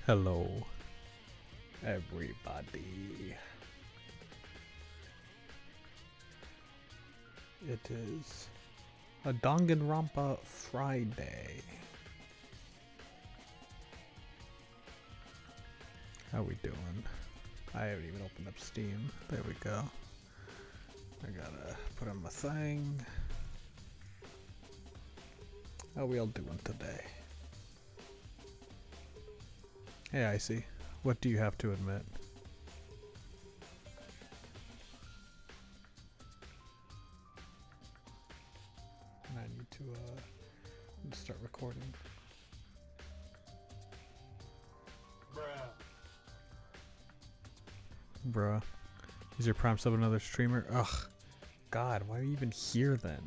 Hello, everybody. It is a Danganronpa Friday. How we doing? I haven't even opened up Steam. There we go. I gotta put on my thing. How we all doing today? Hey, Icy. What do you have to admit? I need to start recording. Bruh. Is your prime sub another streamer? Ugh. God, why are you even here then?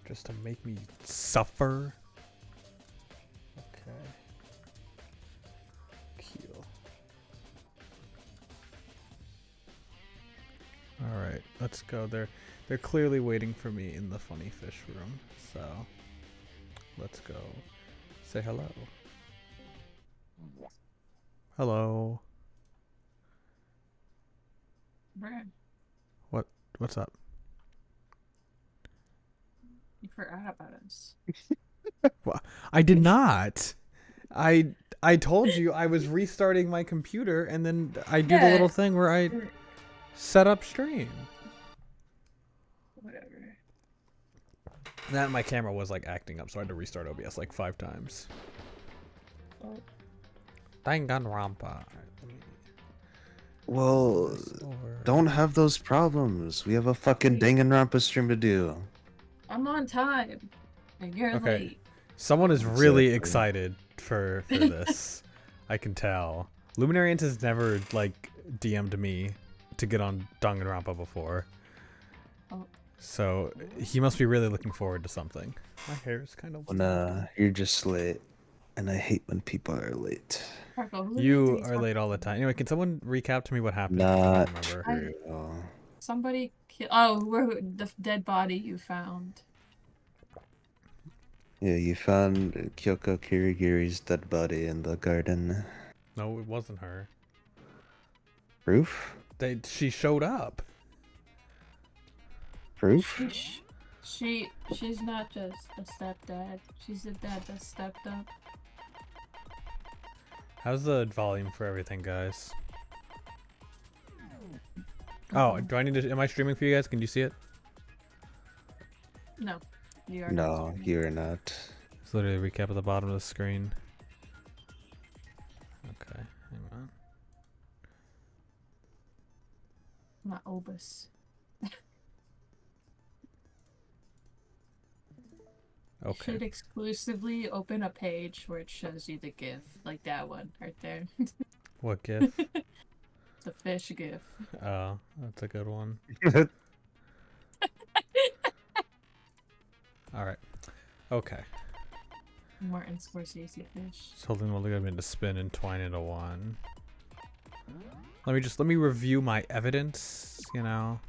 Just to make me suffer? Okay. Cool. Alright, let's go. They're clearly waiting for me in the funny fish room, so let's go say hello. Hello. Brad, What's up? you forgot about us. Well, I did not. I told you I was restarting my computer and then I do the little thing where I set up stream. Whatever. That my camera was like acting up, so I had to restart OBS like 5 times. Oh. Danganronpa. Well, don't have those problems. We have a fucking Danganronpa stream to do. I'm on time, and you're Okay. late. Someone is really Exactly. excited for this. I can tell. Luminarians has never like DM'd me to get on Danganronpa before. Oh. So he must be really looking forward to something. My hair is kind of When you're just late, and I hate when people are late. Marco, who You needs are these late all the time. Anyway, can someone recap to me what happened? I Not don't remember. true. Somebody killed. Oh, where the dead body you found? Yeah, you found Kyoko Kirigiri's dead body in the garden. No, it wasn't her. Proof? She showed up. Proof? She's not just a stepdad. She's a dad that stepped up. How's the volume for everything, guys? Oh, do I need to? Am I streaming for you guys? Can you see it? No, you are No, not. you're not. It's literally a recap at the bottom of the screen. Okay, hang on. Not Obus. Okay. Should exclusively open a page where it shows you the GIF, like that one right there. What GIF? The fish GIF. Oh, that's a good one. Alright. Okay. Martin Scorsese fish. Just holding the ligament to spin and twine into one. Let me review my evidence, you know.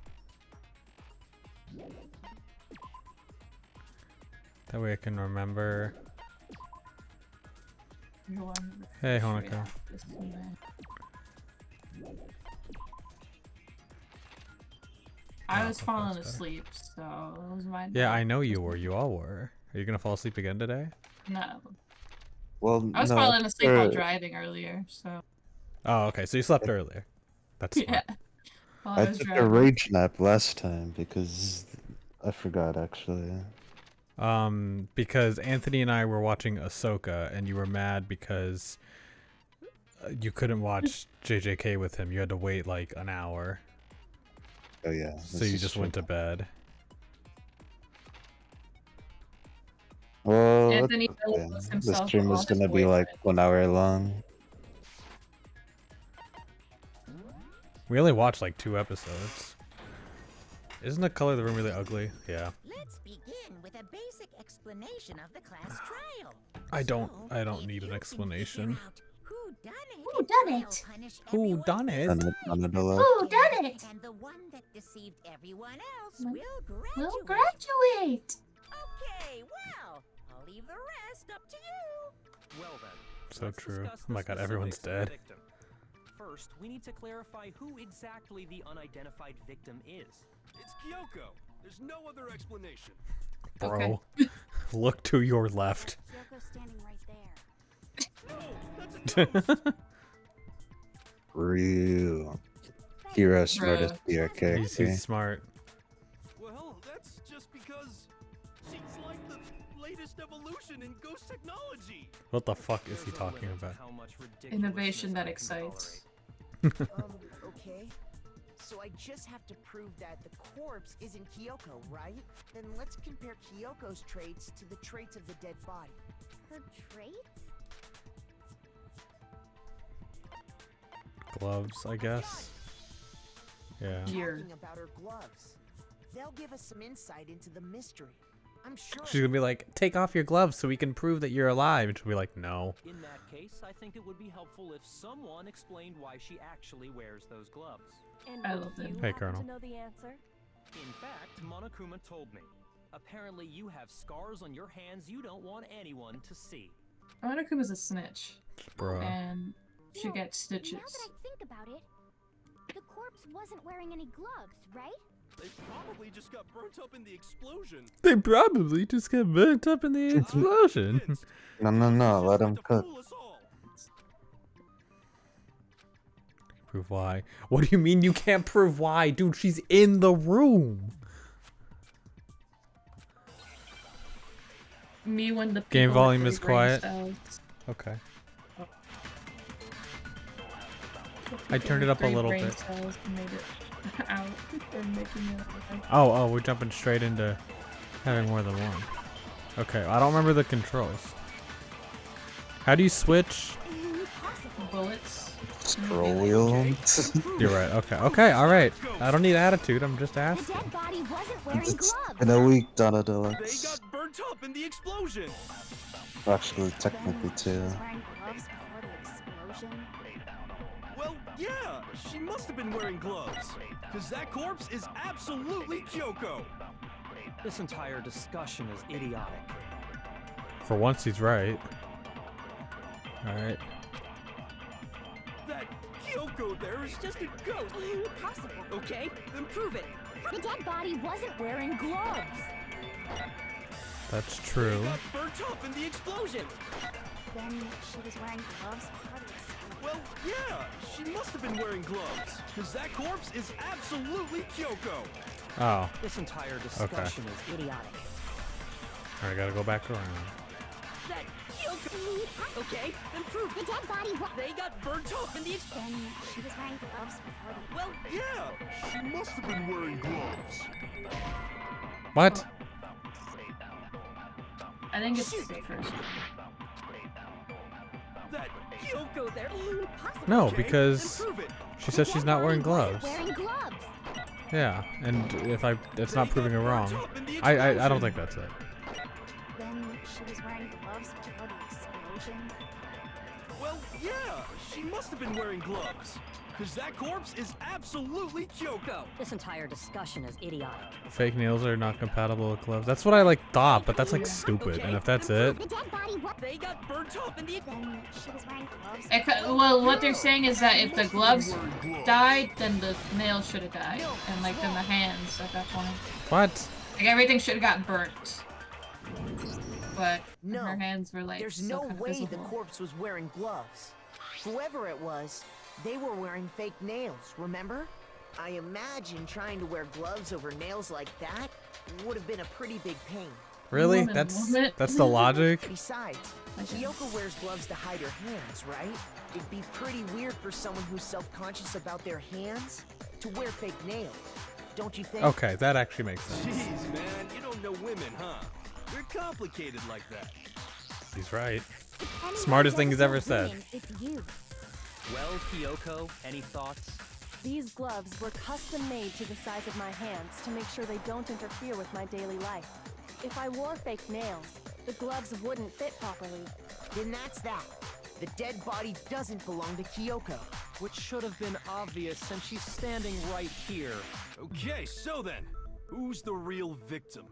That way I can remember. You're one with the Hey, fish Honoka. react this way. I Oh, was okay, falling that's better. asleep, so it was my Yeah, bad. I know you were. You all were. Are you gonna fall asleep again today? No. Well, I was no, falling asleep while after- driving earlier, so Oh, okay. So you slept earlier. That's yeah. smart. While I was took a driving. rage nap last time because I forgot actually. Because Anthony and I were watching Ahsoka, and you were mad because you couldn't watch JJK with him. You had to wait like an hour, Oh yeah. so this you is just true. went to bed. Well, it's Anthony okay. was The himself stream all is his gonna be like boyfriend. 1 hour long. We only watched like 2 episodes. Isn't the color of the room really ugly? Yeah. Let's begin with a basic explanation of the class trial. I don't So, need if an you can explanation. figure out Who done it? Who done I'll it? punish Who everyone done it? On the left. Who done it? And the one that deceived everyone else Well, will graduate. We'll graduate. Okay, well, I'll leave the rest up to you. Well then. So let's true. discuss Oh my the god, everyone's specifics of the dead. victim. First, we need to clarify who exactly the unidentified victim is. It's Kyoko. There's no other explanation. Bro, look to your left. Kyoko's standing right there. No, that's a ghost. Real. Hero smartest BRK. He's smart. Well, that's just because she's like the latest evolution in ghost technology. What the fuck is he There's a talking limit to about? how much Innovation ridiculousness that I can excites. Okay. So I just have to prove that the corpse isn't Kyoko, right? Then let's compare Kyoko's traits to the traits of the dead body. Her traits? Gloves, I guess. Yeah. Gear. Talking about her gloves. They'll give us some insight into the mystery. I'm sure. She's gonna be like, take off your gloves so we can prove that you're alive. And she'll be like, no. In that case, I think it would be helpful if someone explained why she actually wears those gloves. And I would love them. you Hey, happen Colonel. to know the answer? In fact, Monokuma told me. Apparently you have scars on your hands you don't want anyone to see. Monokuma's a snitch, Bro. and she Well, gets stitches. Now that I think about it, the corpse wasn't wearing any gloves, right? They probably just got burnt up in the explosion. They probably just got burnt up in the explosion. Convinced. No, She's let just him tried to cook. fool us all. Prove why. What do you mean you can't prove why? Dude, she's in the room. Me when the Game people volume with is the brain quiet. cells- Okay. the I people turned it with up a 3 little brain bit. cells made it out. They're making it out. Oh, we're jumping straight into having more than one. Okay, I don't remember the controls. How do you switch? Bullets. Scroll wheel. You're right. Okay, all right. I don't need attitude. I'm just The asking. dead body wasn't wearing It's gloves. in a week, Donna They Deluxe. got burnt up in the explosion. Actually, technically Then too. She was wearing gloves before the explosion. Well, yeah, she must have been wearing gloves. Because that corpse is absolutely Kyoko. This entire discussion is idiotic. For once, he's right. All right. That Kyoko there is just a ghost. Impossible. Okay, then prove it. The dead body wasn't wearing gloves. That's They true. got burnt up in the explosion. Then she was wearing gloves before the explosion. Well, yeah, she must have been wearing gloves. Because that corpse is absolutely Kyoko. Oh, This entire discussion is idiotic. all right. Gotta go back around. That Kyoko. Okay, then prove The it. dead body was. They got burnt up in the explosion. Then she was wearing gloves before the. Well, yeah, she must have been wearing gloves. What? I think it's the first one. That Kyoko there. Impossible. No, Okay, because then prove it. she says she's not wearing gloves. Wearing gloves. Yeah, and if it's not They proving got her wrong. burnt up in the I don't explosion. think that's it. Then she was wearing gloves before the explosion. Well, yeah, she must have been wearing gloves. Because that corpse is absolutely Kyoko. This entire discussion is idiotic. Fake nails are not compatible with gloves. That's what I thought, but that's stupid. And if that's it, The dead body was. They got burnt up in the Then she was wearing gloves. Well, what they're saying is that if the gloves died, then the nails should have died, and then the hands at that point. what? Like everything should have gotten burnt. But No, her hands were There's still no kind of way the visible. corpse was wearing gloves. Whoever it was, they were wearing fake nails, remember? I imagine trying to wear gloves over nails like that would have been a pretty big pain. Really? Woman, That's woman. the logic? Besides, Kyoko wears gloves to hide her hands, right? It'd be pretty weird for someone who's self-conscious about their hands to wear fake nails. Don't you think? Okay, that actually makes sense. Jeez, man, you don't know women, huh? They're complicated like that. He's right. If anyone Smartest thing doesn't he's ever know said. women, It's you. Well, Kyoko, any thoughts? These gloves were custom made to the size of my hands to make sure they don't interfere with my daily life. If I wore fake nails, the gloves wouldn't fit properly. Then that's that. The dead body doesn't belong to Kyoko. Which should have been obvious since she's standing right here. Okay, so then, who's the real victim?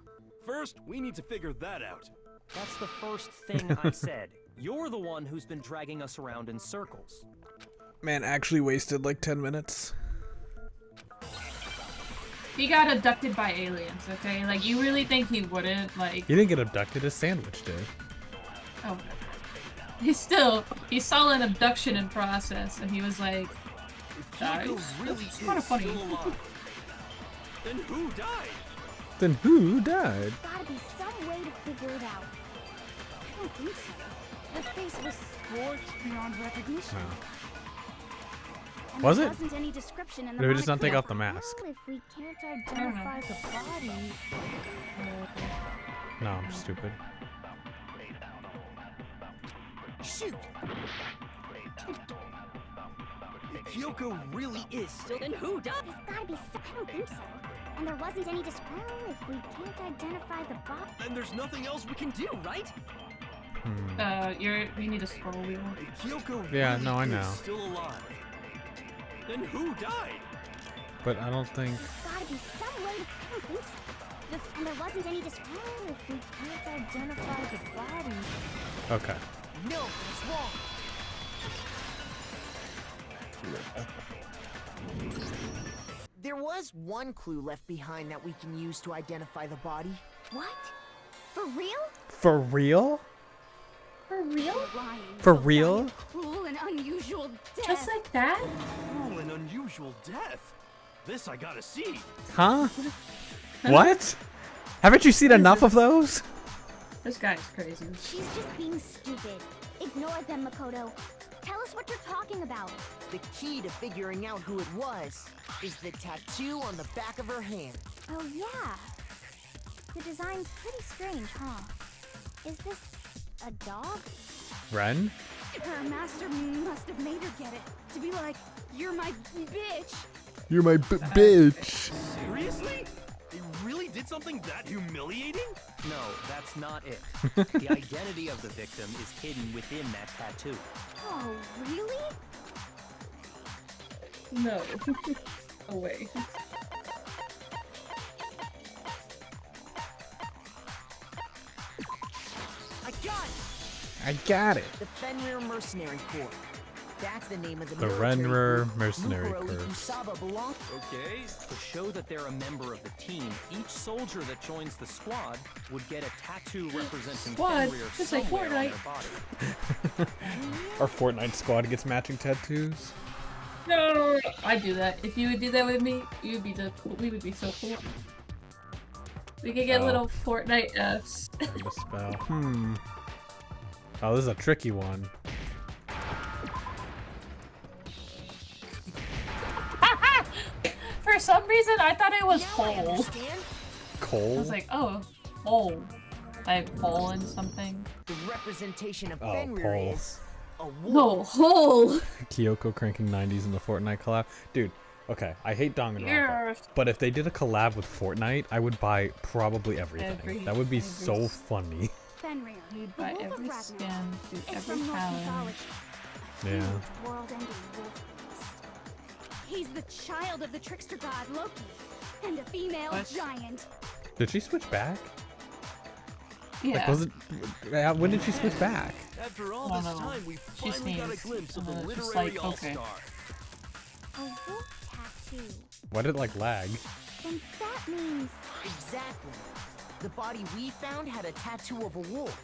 First, we need to figure that out. That's the first thing I said. You're the one who's been dragging us around in circles. Man, actually wasted like 10 minutes. He got abducted by aliens, okay? Like, you really think he wouldn't, like... He didn't get abducted, his sandwich did. Oh, he saw an abduction in process, and he was like, dies? Really It's kind of funny. Then who died? Then who died? There's gotta be some way to figure it out. I don't think so. The face was scorched beyond recognition. And Was there it? wasn't any description in the Did we just not take monochrome. off the mask? Well, if we can't identify the body... No, I'm stupid. Shoot! If Kyoko really is still, then who died? There's gotta be some... I don't think so. And there wasn't any description. Well, if we can't identify the body... Then there's nothing else we can do, right? You need a scroll wheel. If Kyoko Yeah, really no, I is know. still alive, then who died? But I don't think... There's gotta be some way to... I don't think so. And there wasn't any description. Well, if we can't identify the body... Okay. No, it's wrong. There was one clue left behind that we can use to identify the body. What? For real? For real? For real? For real? Cruel and unusual death. Just like that? Cruel and unusual death. This I gotta see. Huh? What? Haven't you seen enough of those? This guy's crazy. She's just being stupid. Ignore them, Makoto. Tell us what you're talking about. The key to figuring out who it was is the tattoo on the back of her hand. Oh, yeah. The design's pretty strange, huh? Is this a dog? Ren? Her master must have made her get it. To be like, you're my bitch. You're my bitch. Seriously? They really did something that humiliating? No, that's not it. The identity of the victim is hidden within that tattoo. Oh, really? No. Away. I got it! I got it. The Fenrir Mercenary Corps. That's the name of the The military Renrer group Mercenary Mukuro Corps. Ikusaba belonged. Okay. To show that they're a member of the team, each soldier that joins the squad would get a tattoo representing Squad? Fenrir Just like somewhere on Fortnite. their body. Our Fortnite squad gets matching tattoos. No! I'd do that. If you would do that with me, we would be so cool. We could get Oh. little Fortnite Fs. The spell. Oh, this is a tricky one. For some reason, I thought it was Now I coal. understand. I Coal? was like, oh, hole. Like hole in something. The representation of Oh, Fenrir Paul. is a wolf. No, hole! Kyoko cranking 90s in the Fortnite collab. Dude, okay, I hate Danganronpa. Yes. But if they did a collab with Fortnite, I would buy probably everything. That would be so funny. Fenrir. You'd the buy Wolf of every Ragnarok. skin, do It's every from Norse challenge. mythology. A Yeah. huge world-ending wolf beast. He's the child of the trickster god Loki and a female What? giant. Did she switch back? Yeah. Like, was it? When did she switch back? After all No, this no. time, we She finally got a sneezed, glimpse of and the then it's just literary like, okay. all-star. A wolf tattoo. Why did it like lag? Then that means Exactly. The body we found had a tattoo of a wolf,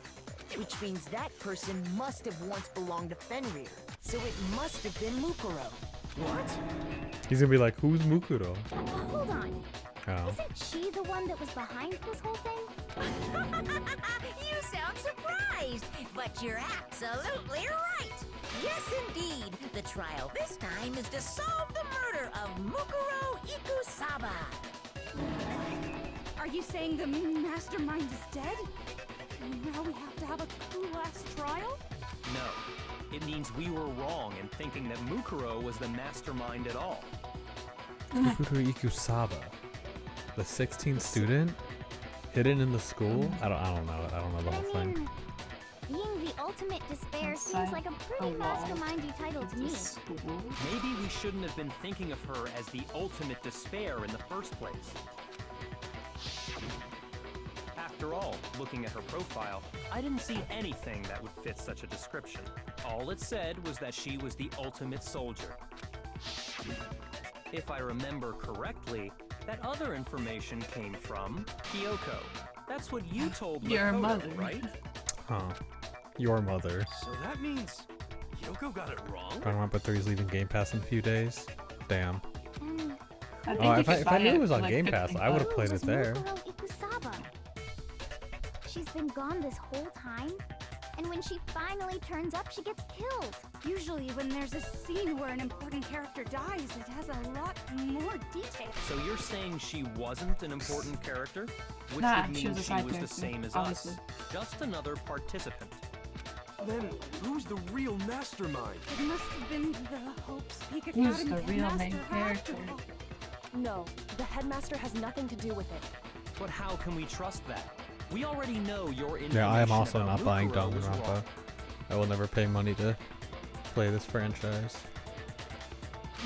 which means that person must have once belonged to Fenrir. So it must have been Mukuro. What? He's gonna be like, who's Mukuro? hold on. Oh. Isn't she the one that was behind this whole thing? You sound surprised, but you're absolutely right. Yes, indeed. The trial this time is to solve the murder of Mukuro Ikusaba. Are you saying the mastermind is dead? And now we have to have a true last trial? No. It means we were wrong in thinking that Mukuro was the mastermind at all. Mukuro Ikusaba, the 16th student, hidden in the school. I don't know. I don't know the whole I thing. mean, being the ultimate despair seems Outside like a pretty a wall. mastermindy title to me. School. Maybe we shouldn't have been thinking of her as the ultimate despair in the first place. After all, looking at her profile, I didn't see anything that would fit such a description. All it said was that she was the ultimate soldier. If I remember correctly, that other information came from Kyoko. That's what you told Your Makoto, mother. right? Huh. Your mother. So that means Kyoko got it wrong? Danganronpa 3 is leaving Game Pass in a few days. Damn. I think Oh, you if could I buy knew it was for, on like, Game Pass, 15 I would have bucks. played it Was there. Mukuro Ikusaba. She's been gone this whole time, and when she finally turns up, she gets killed. Usually when there's a scene where an important character dies, it has a lot more detail. So you're saying she wasn't an important character? Which Nah, would she mean was a she side was the character, same as obviously. us. Just another participant. Then who's the real mastermind? It must have been the Hope's Peak Who's Academy the real main headmaster after character? all. No, the headmaster has nothing to do with it. But how can we trust that? We already know your information. Yeah, I am also about not buying Mukuro was Danganronpa. wrong. I will never pay money to play this franchise.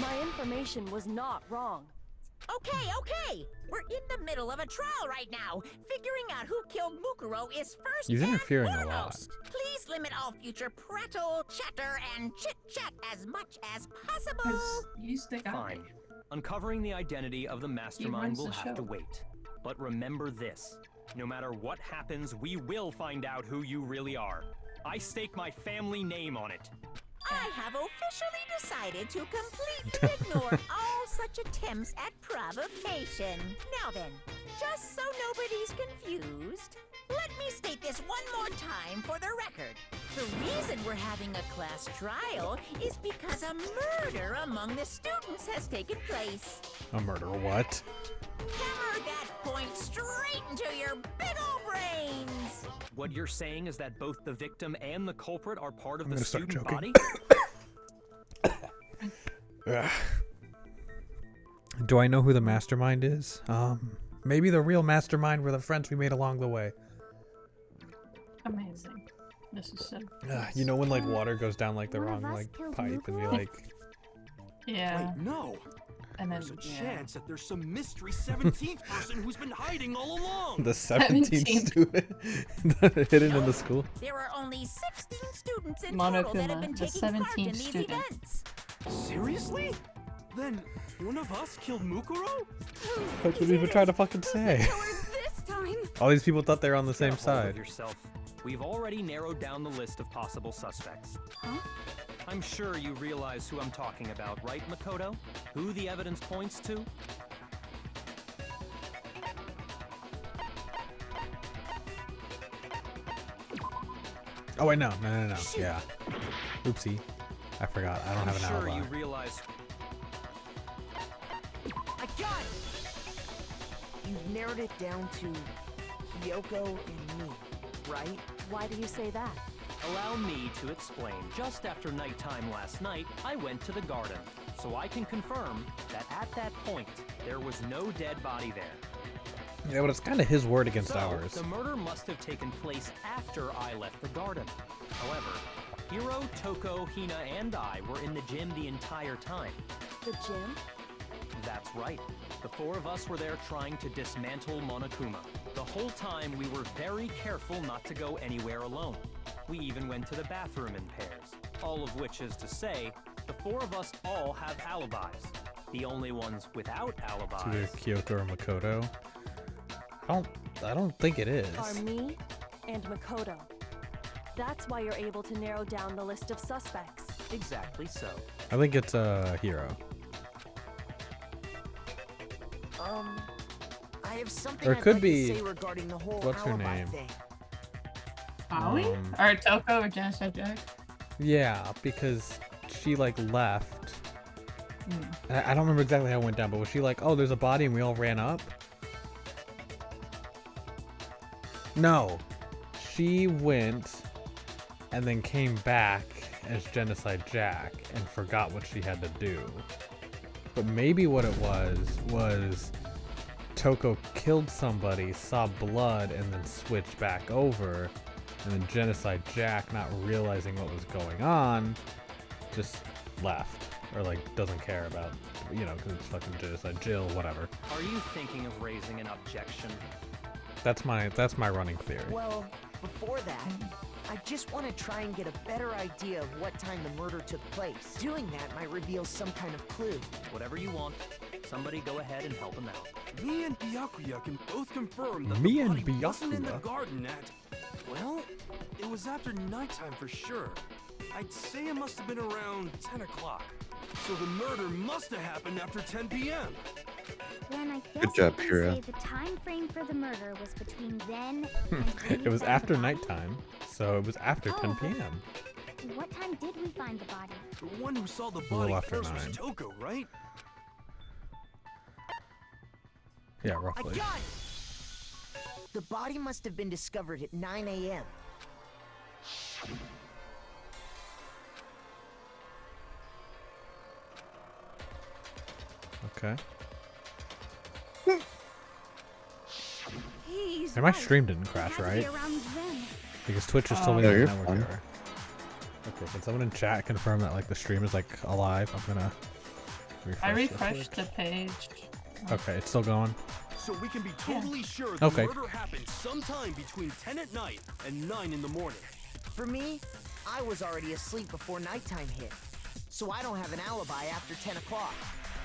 My information was not wrong. Okay. We're in the middle of a trial right now. Figuring out who killed Mukuro is first He's and interfering a lot. foremost. Please limit all future prattle, chatter, and chit-chat as much as possible. Because he's the guy. Fine. Uncovering the identity of the mastermind runs will the have to show. wait. But remember this. No matter what happens, we will find out who you really are. I stake my family name on it. I have officially decided to completely ignore all such attempts at provocation. Now then, just so nobody's confused, let me state this one more time for the record. The reason we're having a class trial is because a murder among the students has taken place. A murder what? Hammer that point straight into your big ol' brains! What you're saying is that both the victim and the culprit are part of I'm the gonna start student choking. body? Ugh. Do I know who the mastermind is? Maybe the real mastermind were the friends we made along the way. Amazing. This is so. You know when like water goes down like the One of wrong us like killed pipe and we Mukuro? like Yeah. Wait, no. And then There's a yeah. chance that there's some mystery 17th person who's been hiding all along. the 17th 17th. student hidden in the school. There are only 16 students in total that have been Monokuma, the taking part in 17th these student. events. Seriously? Then one of us killed Mukuro? That's what we've been trying to fucking say. This time. All these people thought they were on the same Get a hold of side. yourself. We've already narrowed down the list of possible suspects. Huh? I'm sure you realize who I'm talking about, right, Makoto? Who the evidence points to? Oh wait, no. Yeah. Oopsie. I forgot. I don't I'm have an sure alibi. you realize. I got it! You've narrowed it down to Kyoko and me, right? Why do you say that? Allow me to explain. Just after nighttime last night, I went to the garden, so I can confirm that at that point, there was no dead body there. Yeah, but it's kind of his word against So, ours. the murder must have taken place after I left the garden. However, Hiro, Toko, Hina, and I were in the gym the entire time. The gym? That's right. The four of us were there trying to dismantle Monokuma. The whole time we were very careful not to go anywhere alone. We even went to the bathroom in pairs. All of which is to say, the four of us all have alibis. The only ones without It's either alibis. Kyoko or Makoto. I don't think it is. Are me and Makoto. That's why you're able to narrow down the list of suspects. Exactly so. I think it's Hiro. I have something Or it I'd could like be- to say regarding the whole what's her alibi name? thing. Are we? Or Toko or Genocide Jack? Yeah, because she like left. And I don't remember exactly how it went down, but was she like, "Oh, there's a body," and we all ran up? No, she went and then came back as Genocide Jack and forgot what she had to do. But maybe what it was Toko killed somebody, saw blood, and then switched back over. And then Genocide Jack, not realizing what was going on, just left. Or like doesn't care about, because it's fucking Genocide Jill, whatever. Are you thinking of raising an objection? That's my running theory. Well, before that, I just want to try and get a better idea of what time the murder took place. Doing that might reveal some kind of clue. Whatever you want. Somebody go ahead and help him out. Me and Byakuya can both confirm that Me the and body wasn't in the Byakuya? garden at... Well, it was after nighttime for sure. I'd say it must have been around 10 o'clock. So the murder must have happened after 10 p.m. Then I guess Good job, I can Kira. say the time frame for the murder was between then and when It we was found after the body? nighttime, so it was after 10 p.m. What time did we find the body? The one who saw the little body after first was 9. Toko, right? Yeah, I roughly. got it! The body must have been discovered at 9 a.m. Okay. He's And my right. stream didn't It crash, had to be right? around then. Because Twitch just told me No, that you're network fine. error. Okay, can someone in chat confirm that like the stream is like alive? I'm gonna refresh. I this refreshed quick. the page. Okay, it's still going. So we can be totally sure the Okay. murder happened sometime between 10 at night and 9 in the morning. For me, I was already asleep before nighttime hit. So I don't have an alibi after 10 o'clock.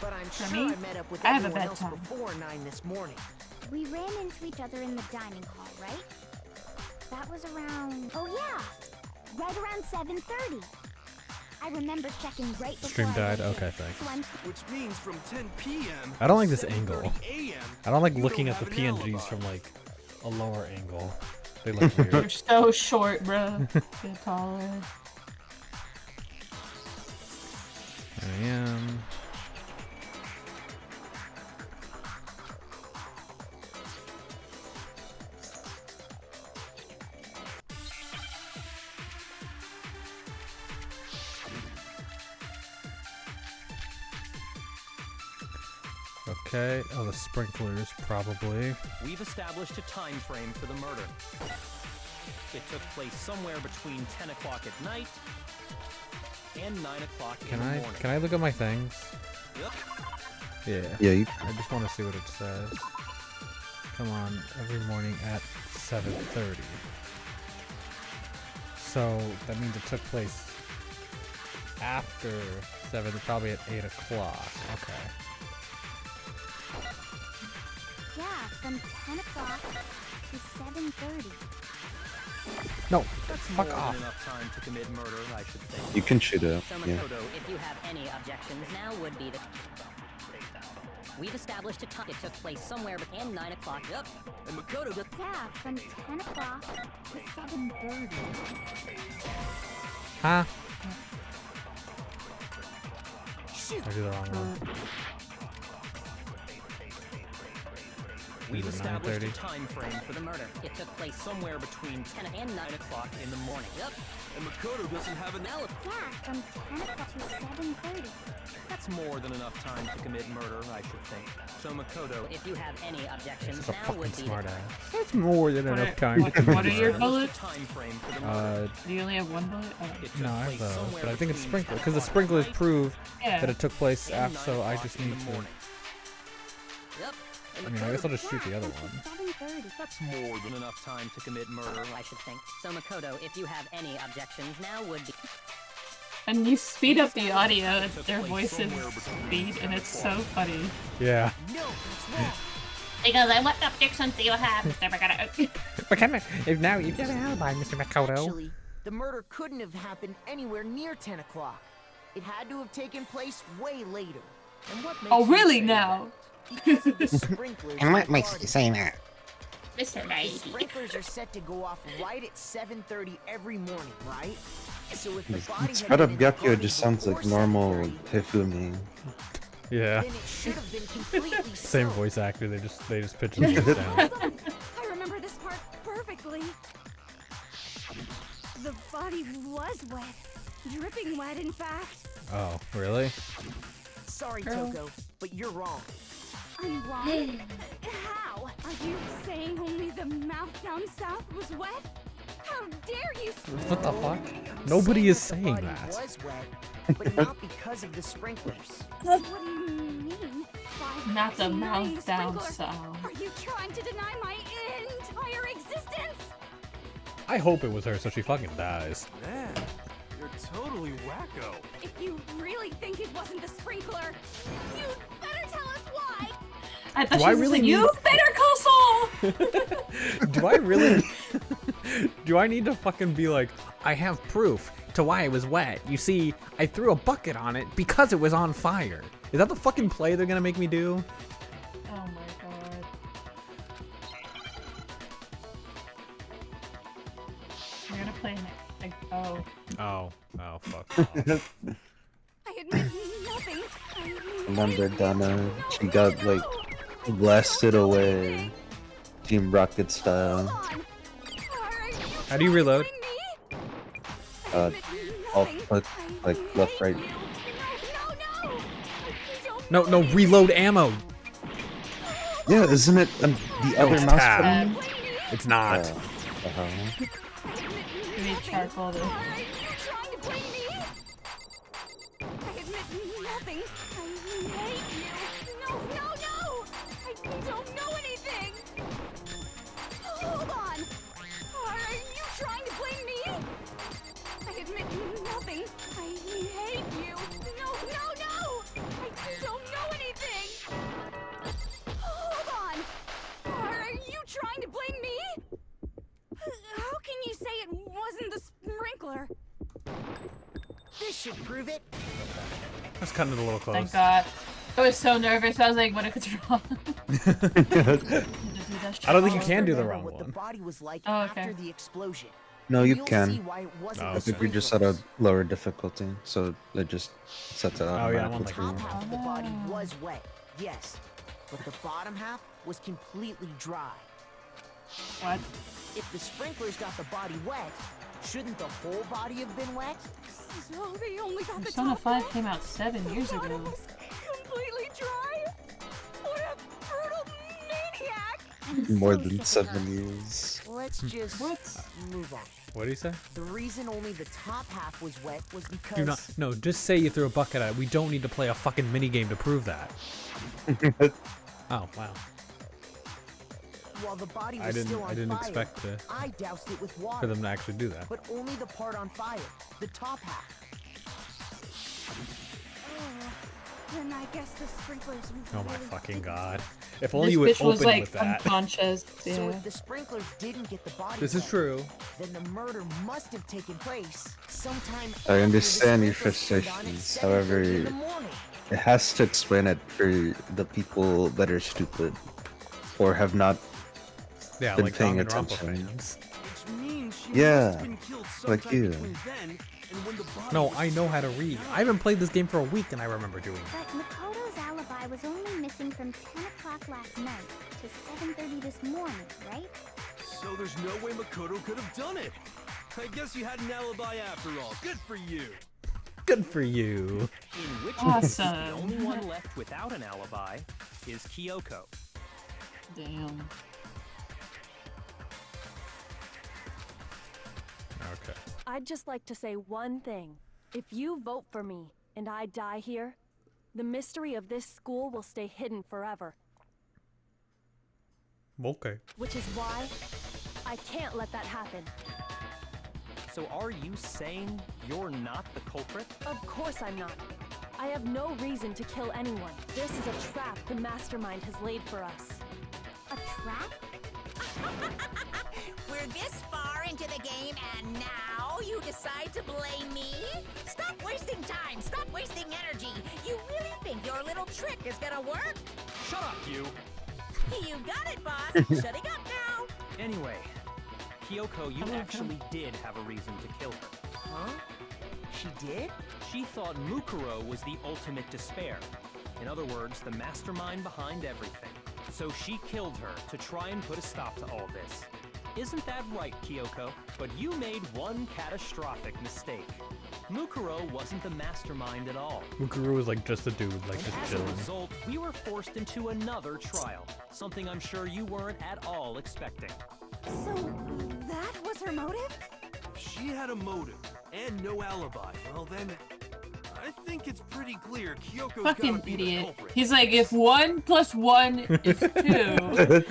But I'm For sure me, I met up with I have a everyone else bedtime. before 9 this morning. We ran into each other in the dining hall, right? That was around... Oh yeah! Right around 7:30. I remember checking right before Stream I died? went in. Okay, thanks. So I'm... Which means from 10 p.m. I don't like this to angle. 7:30 a.m., I don't like you looking don't at the have an PNGs alibi. from like a lower angle. They look You're weird. so short, bro. Get taller. I am. Okay. Oh, the sprinklers probably. We've established a time frame for the murder. It took place somewhere between 10 o'clock at night and 9 o'clock in Can the I morning. can I look at my things? Yep. Yeah. Yeah, you I just want to see what it says. Come on, every morning at 7:30. So that means it took place after 7, probably at 8 o'clock. Okay. Yeah, from 10 o'clock to 7:30. No, That's fuck more off. than enough time to commit murder, I should think. you can shoot it. So Yeah. Makoto, if you have any objections, now would be the... We've established a time. It took place somewhere between 9 o'clock. Yep. And Makoto just... Yeah, from 10 o'clock to 7:30. Huh? Shoot! I did the wrong one. We've Is it established a 9:30? time frame for the murder. It took place Somewhere between 10 and 9 o'clock in the morning. Yep. And Makoto doesn't have an alibi. Yeah, from 10 o'clock to 7:30. That's more than enough time to commit murder, I should think. So Makoto, If you have any objections, It's a now fucking would be smart the... ass. That's more than enough What- time to what commit are your murder. bullets? time frame for the murder. Uh, Do you only have one bullet? Oh. It took no, I have place those, somewhere but I think it's between sprinkler 10 because the o'clock at sprinklers night prove Yeah. that it took place and after. 9 So I o'clock just in need the to. morning. Yep. I mean, I guess I'll just shoot the other one. 7:30. That's more than enough time to commit murder, I should think. So Makoto, if you have any objections, now would be... And you speed up the audio, their voices speed, and it's so funny. Yeah. No, that's wrong. Because I what objections do you have, Mr. Makoto? But can I, if now you have an alibi, Mr. Makoto. Actually, the murder couldn't have happened anywhere near 10 o'clock. It had to have taken place way later. And what makes Oh, you really say now? that? Because of the sprinklers. And what in the makes you garden. say that? Mr. The Nice. sprinklers are set to go off right at 7:30 every morning, right? So if the body had Spread up been in the Byakuya garden just sounds like before normal 7:30, Hifumi. Yeah. then it should have been completely Same sealed. voice actor. They just pitch the voice down. I remember this part perfectly. The body was wet. Dripping wet, in fact. Oh, really? Sorry, Girl. Toko, but you're wrong. I'm wrong. How? Are you saying only the mouth down south was wet? How dare you? What the fuck? I'm Nobody is that the saying body that. was wet, but not because of the sprinklers. What do you mean? By Not the denying mouth down sprinkler? south. Are you trying to deny my end? your existence? I hope it was her so she fucking dies. Man, you're totally wacko. If you really think it wasn't the sprinkler, you'd better tell us why. I thought Do she I was really like, need- you better call Saul! Do I really... Do I need to fucking be like, I have proof to why it was wet. You see, I threw a bucket on it because it was on fire. Is that the fucking play they're gonna make me do? Oh my god. You're gonna play an oh. Oh, fuck off. I admit nothing. Remember Donna? She got like blasted away, Team Rocket style. How do you reload? Alt click, like left, right. No, reload ammo. Yeah, isn't it the other it's mouse tab. button? It's not. You need charcoal to... I admit nothing. I hate you. No! I don't know anything. Hold on. Are you trying to blame me? I admit nothing. I hate you. No! I don't know anything. Hold on. Are you trying to blame me? How can you say it wasn't the sprinkler? This should prove it. That's kind of a little close. Thank God. I was so nervous. I was like, what if it's wrong? I don't think you can do the Remember wrong what the one. body was like Oh, okay. after the explosion. No, you You'll can. see why it wasn't I the think we just set a lower difficulty, so it just sets it Oh, yeah, I'm on automatically like for you. top half of the body was wet, yes, but the bottom half was completely dry. What? If the sprinklers got the body wet, shouldn't the whole body have been wet? So they only got the Persona top 5 wet? came out 7 years I thought ago. it was completely dry. What a brutal maniac! More than 7 years. Let's just move on. What do you say? The reason only the top half was wet was because Do not. No, just say you threw a bucket at it. We don't need to play a fucking minigame to prove that. Oh, wow. while the body was I didn't- still on I didn't fire, expect to- I doused it with water. For them to actually do that. But only the part on fire, the top half. Then I guess the sprinklers. Oh my really fucking didn't god. work. If only This you would bitch was open like with that. unconscious. So Yeah. if the sprinklers didn't get the body This is wet, true. then the murder must have taken place sometime I after understand the your sprinklers turned on at frustrations, 7:30 in the however, morning. it has to explain it for the people that are stupid or have not Yeah, been like paying Danganronpa attention. fans. Which means she Yeah, must have been killed like sometime you. between then and when the body No, was I know how to read. I haven't played this game for a week and I remember doing it. But Makoto's alibi was only missing from 10 o'clock last night to 7:30 this morning, right? So there's no way Makoto could have done it. I guess you had an alibi after all. Good for you. Good for you. In which Awesome. case, the only one left without an alibi is Kyoko. Damn. Okay. I'd just like to say one thing. If you vote for me and I die here, the mystery of this school will stay hidden forever. Okay. Which is why I can't let that happen. So are you saying you're not the culprit? Of course I'm not. I have no reason to kill anyone. This is a trap the mastermind has laid for us. A trap? We're this far into the game and now you decide to blame me? Stop wasting time! Stop wasting energy! You really think your little trick is gonna work? Shut up, you! You got it, boss! Shutting up now! Anyway, Kyoko, you actually did have a reason to kill her. Huh? She did? She thought Mukuro was the ultimate despair. In other words, the mastermind behind everything. So she killed her to try and put a stop to all this. Isn't that right, Kyoko? But you made one catastrophic mistake. Mukuro wasn't the mastermind at all. Mukuru was like just a dude, like And just as a chilling. result, we were forced into another trial. Something I'm sure you weren't at all expecting. So that was her motive? If she had a motive and no alibi, well then, I think it's pretty clear Kyoko's Fucking gotta be the idiot. culprit. He's like, if 1 + 1 is 2,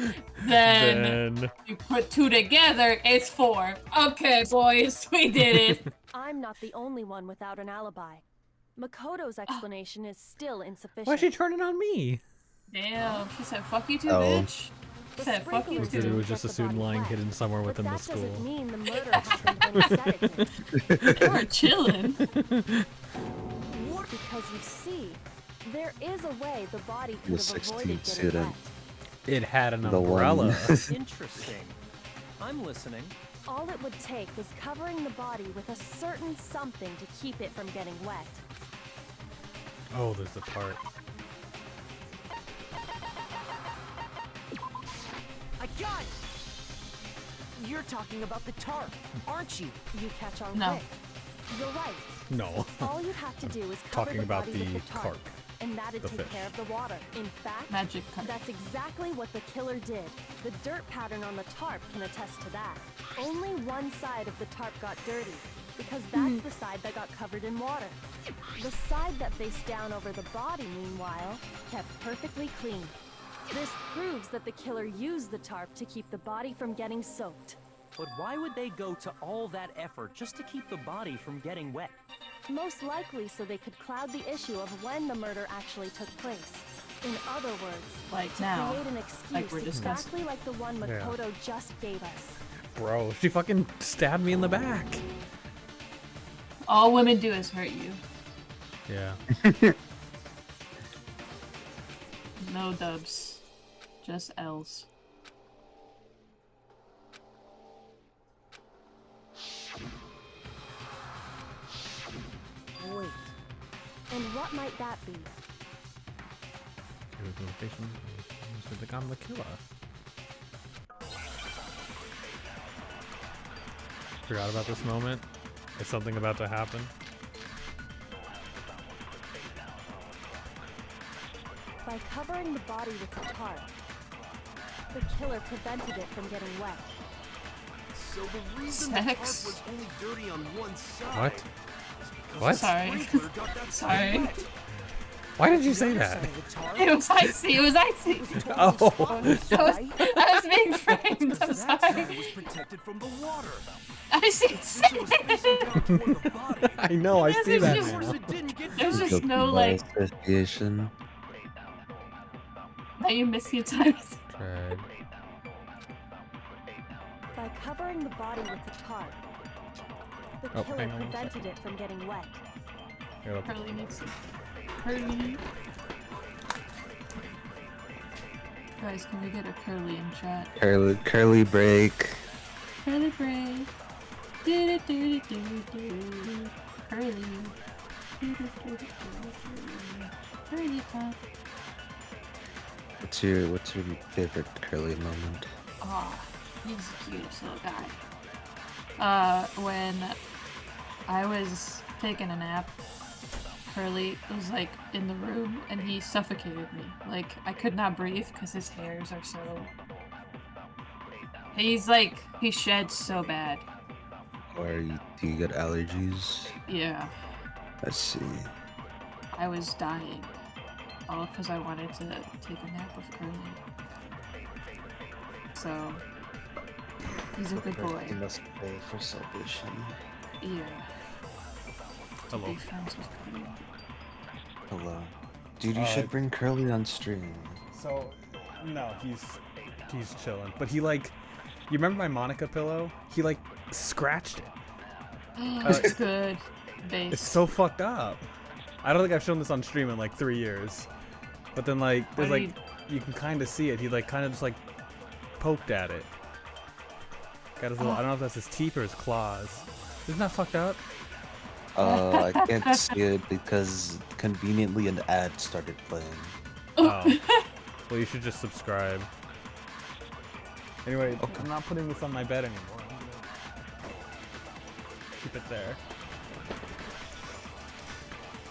Then you put 2 together, it's 4. Okay, boys, we did it. I'm not the only one without an alibi. Makoto's explanation is still insufficient. Why is she turning on me? Damn, she said, fuck you too, Oh. bitch. She said, fuck you This dude too. was just a student lying hidden somewhere But within the that school. doesn't mean the murder happened when he said it did. We're chilling. Because you see, there is a way the body The could have 16th avoided getting student. wet. It had an The umbrella. one. Interesting. I'm listening. All it would take was covering the body with a certain something to keep it from getting wet. Oh, there's the part. I got it! You're talking about the tarp, aren't you? You catch on No. quick. You're right. No. All you have to do is cover Talking the about body with the the tarp, carp. and that'd The take fish. care of the water. In fact, Magic carp. that's exactly what the killer did. The dirt pattern on the tarp can attest to that. Only one side of the tarp got dirty, because that's the side that got covered in water. The side that faced down over the body, meanwhile, kept perfectly clean. This proves that the killer used the tarp to keep the body from getting soaked. But why would they go to all that effort just to keep the body from getting wet? Most likely so they could cloud the issue of when the murder actually took place. In other words, Like to now. create an Like excuse we're discussing. exactly like the one Makoto just gave us. Bro, she fucking stabbed me in the back. All women do is hurt you. Yeah. No dubs. Just L's. Wait, And what might that be? I'm the killer. Forgot about this moment. Is something about to happen? By covering the body with the tarp, the killer prevented it from getting wet. So the reason the tarp Sex? was only dirty on one side. What? is because What? the Sorry. sprinkler got that side Sorry. wet. Why did you the say other that? side of the tarp It was icy. It was icy. Oh. I was being framed. I'm That sorry. side was protected from the water. I see. Since it was facing down toward the body, I know, I Yes, see it's that just- of course now. it didn't get There's dirty. just no Guilty like. by association. Now you miss your time. Tried. By covering the body with the tarp, the Oh, killer hang on one prevented it from getting wet. Here, look. Curly needs to. Curly. Guys, can we get a Curly in chat? Curly break. Curly break. Do do do do do. Curly. Do do do do do. Curly top. What's your favorite Curly moment? Oh, he's the cutest little guy. When I was taking a nap, Curly was like in the room and he suffocated me. Like I could not breathe because his hairs are so. He's like he sheds so bad. Do you get allergies? Yeah, I see. I was dying. All because I wanted to take a nap with Curly. So he's a good boy. You must pay for salvation. Yeah. To Hello. be friends with Curly. Hello. Dude, you should bring Curly on stream. So, no, he's chilling. But he like, you remember my Monica pillow? He like scratched it. It's good. Base. It's so fucked up. I don't think I've shown this on stream in like 3 years. But then like, there's Why like, you can kind of see it. He like kind of just like poked at it. Got his little, I don't know if that's his teeth or his claws. Isn't that fucked up? I can't see it because conveniently an ad started playing. Oh. Well, you should just subscribe. Anyway, Okay. I'm not putting this on my bed anymore. I'm gonna keep it there.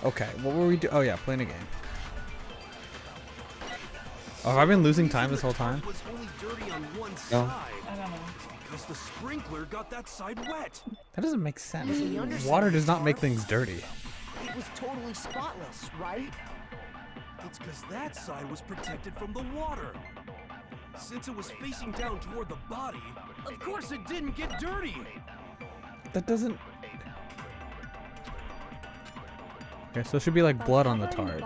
Okay, what were we doing? Oh yeah, playing a game. Oh, have I been losing time this whole time? The tarp was only dirty on one No. side. I don't know. Because the sprinkler got that side wet. That doesn't make sense. The underside Water of the does not make tarp, things dirty. It was totally spotless, right? It's because that side was protected from the water. Since it was facing down toward the body, of course it didn't get dirty. That doesn't... Okay, so it should be like blood on the tarp.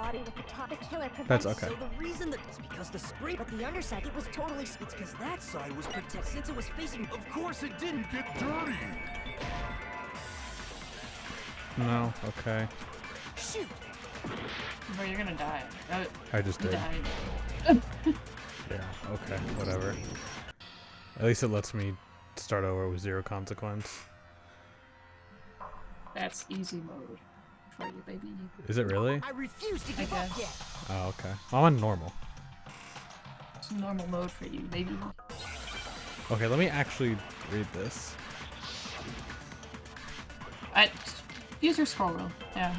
That's okay. So the reason that it's because the spring, but the underside, it was totally. It's because that side was protected. Since it was facing. Of course it didn't get dirty. No, okay. Shoot. Bro, you're gonna die. I just You did. died. Yeah, okay, whatever. At least it lets me start over with 0 consequence. That's easy mode for you, baby. Is it really? I refuse to give I up guess. yet. Oh, okay. I'm on normal. It's normal mode for you, baby. Okay, let me actually read this. Use your scroll wheel. Yeah.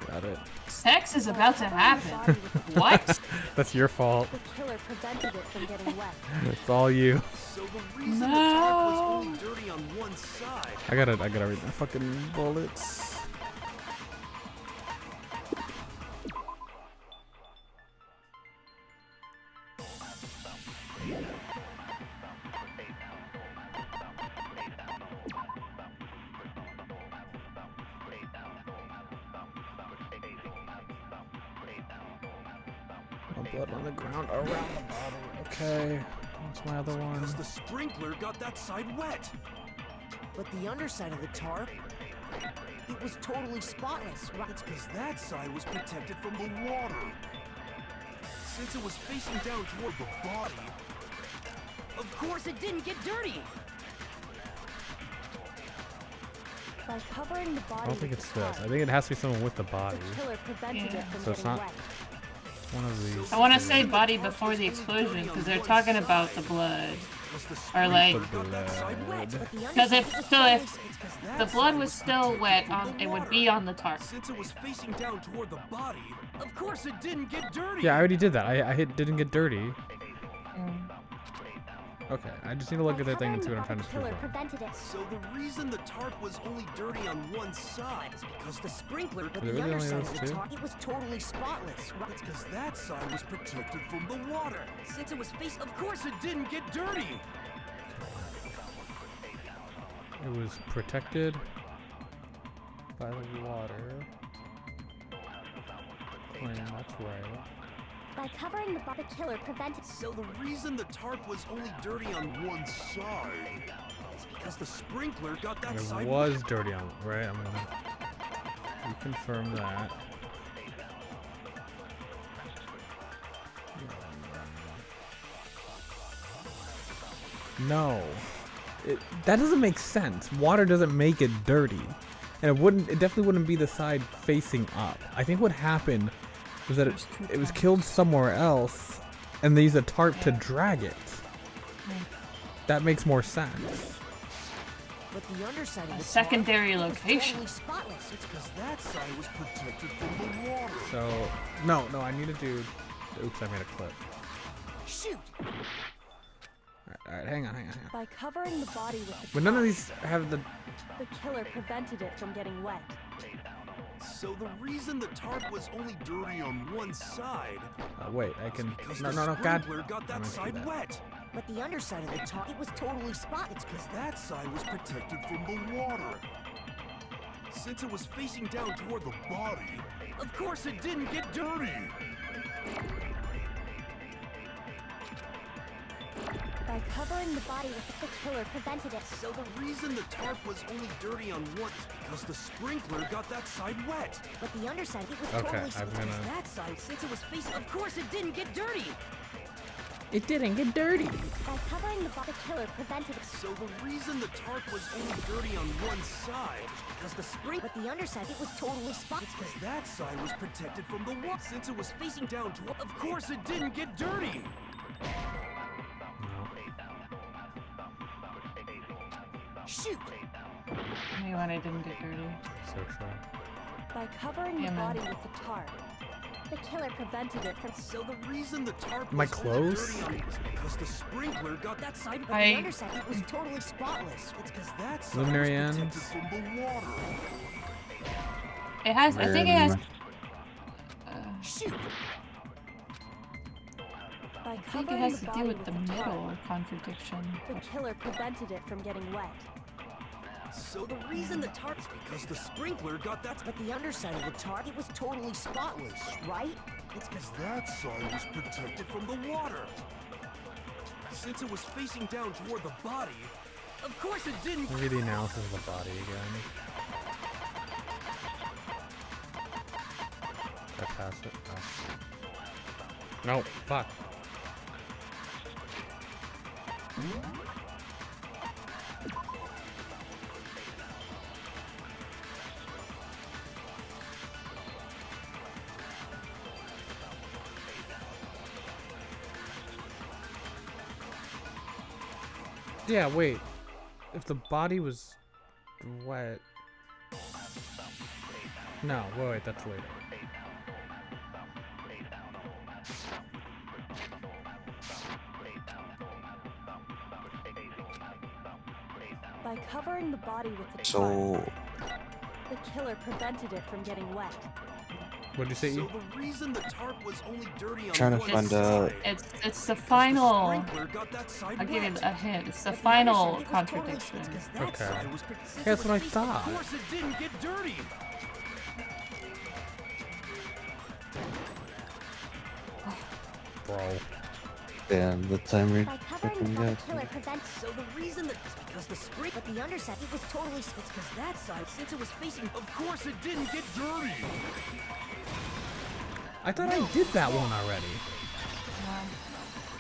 Got it. Sex is about to happen. What? That's your fault. The killer prevented it from getting wet. It's all you. So the reason the tarp was only dirty on one side. I gotta read my fucking bullets. Blood on the ground around the bottle. Okay. What's my other one? Because the sprinkler got that side wet. But the underside of the tarp, it was totally spotless, right? It's because that side was protected from the water. Since it was facing down toward the body, of course it didn't get dirty. By covering the body I don't think with it's the this. tarp, I think it has to be someone with the body. the killer prevented it from So it's getting not wet. one of these. I want to say body before the explosion because they're talking about the blood. Or like, because if the blood was still wet, it would be on the tarp. Since it was facing down toward the body, of course it didn't get dirty. Yeah, I already did that. I hit didn't get dirty. Okay, I just need to look at that thing and see what I'm trying to prove. So the reason the tarp was only dirty on one side is because the sprinkler, But Is it the really only underside of those the two? tarp, it was totally spotless, right? it's because that side was protected from the water. Since it was facing, of course it didn't get dirty. It was protected by the water. Claim that's right. By covering the killer prevented. So the reason the tarp was only dirty on one side is because the sprinkler got that It side was wet. dirty on right. I'm gonna reconfirm that. No, that doesn't make sense. Water doesn't make it dirty, and it definitely wouldn't be the side facing up. I think what happened was that it was killed somewhere else, and they used a tarp to drag it. That makes more sense. But the underside of the Secondary tarp, it was location. totally spotless. It's because that side was protected from the water. So no, I need to do. Oops, I made a clip. Shoot! All right, hang on. By covering the body with the But none of tarp, these have the. the killer prevented it from getting wet. So the reason the tarp was only dirty on one side Wait, I can. because No, the God. sprinkler got I that meant to do side that. wet. But the underside of the tarp, it was totally spotless. It's because that side was protected from the water. Since it was facing down toward the body, of course it didn't get dirty. By covering the body with the killer prevented it. So the reason the tarp was only dirty on one is because the sprinkler got that side wet. But the underside, it was Okay, totally I'm spotless. gonna. That side, since it was facing, of course it didn't get dirty. It didn't get dirty. By covering the killer prevented it. So the reason the tarp was only dirty on one side is because the spring. But the underside, it was totally spotless. It's because that side was protected from the water. Since it was facing down toward, of course it didn't get dirty. Shoot! Maybe when I didn't get dirty. So true. By covering the Yeah, man. body with the tarp, The killer prevented it from. So the reason the tarp Am I was close? only dirty on is because the sprinkler got that side. But the underside, it was totally spotless. It's because that side Luminary was protected ends. from the water. It has. I think it has. Shoot! By I think it covering has the to body do with the tarp, middle contradiction. the killer prevented it from getting wet. So the reason the tarp's because the sprinkler got that. But the underside of the tarp, it was totally spotless, right? It's because that side was protected from the water. Since it was facing down toward the body, of course it didn't. Maybe the analysis of the body again. Did I pass it? No. No, fuck. Yeah, wait. If the body was wet. No, wait, that's later. By covering the body with the tarp, So the killer prevented it from getting wet. What'd you say? So the reason the tarp was only dirty on Trying to one find side. It's the final. Sprinkler got that side I'll give you wet. a hint. It's the But the final underside, it was totally contradiction. spotless, 'cause that Okay. side was Since Yeah, it that's was what I facing- thought. Of course it didn't get dirty. Bro. damn, the timer By covering fucking the body, got killer me. prevents. So the reason that it's because the spring, but the underside, it was totally it's because that side, since it was facing. Of course it didn't get dirty. I thought I did that one already.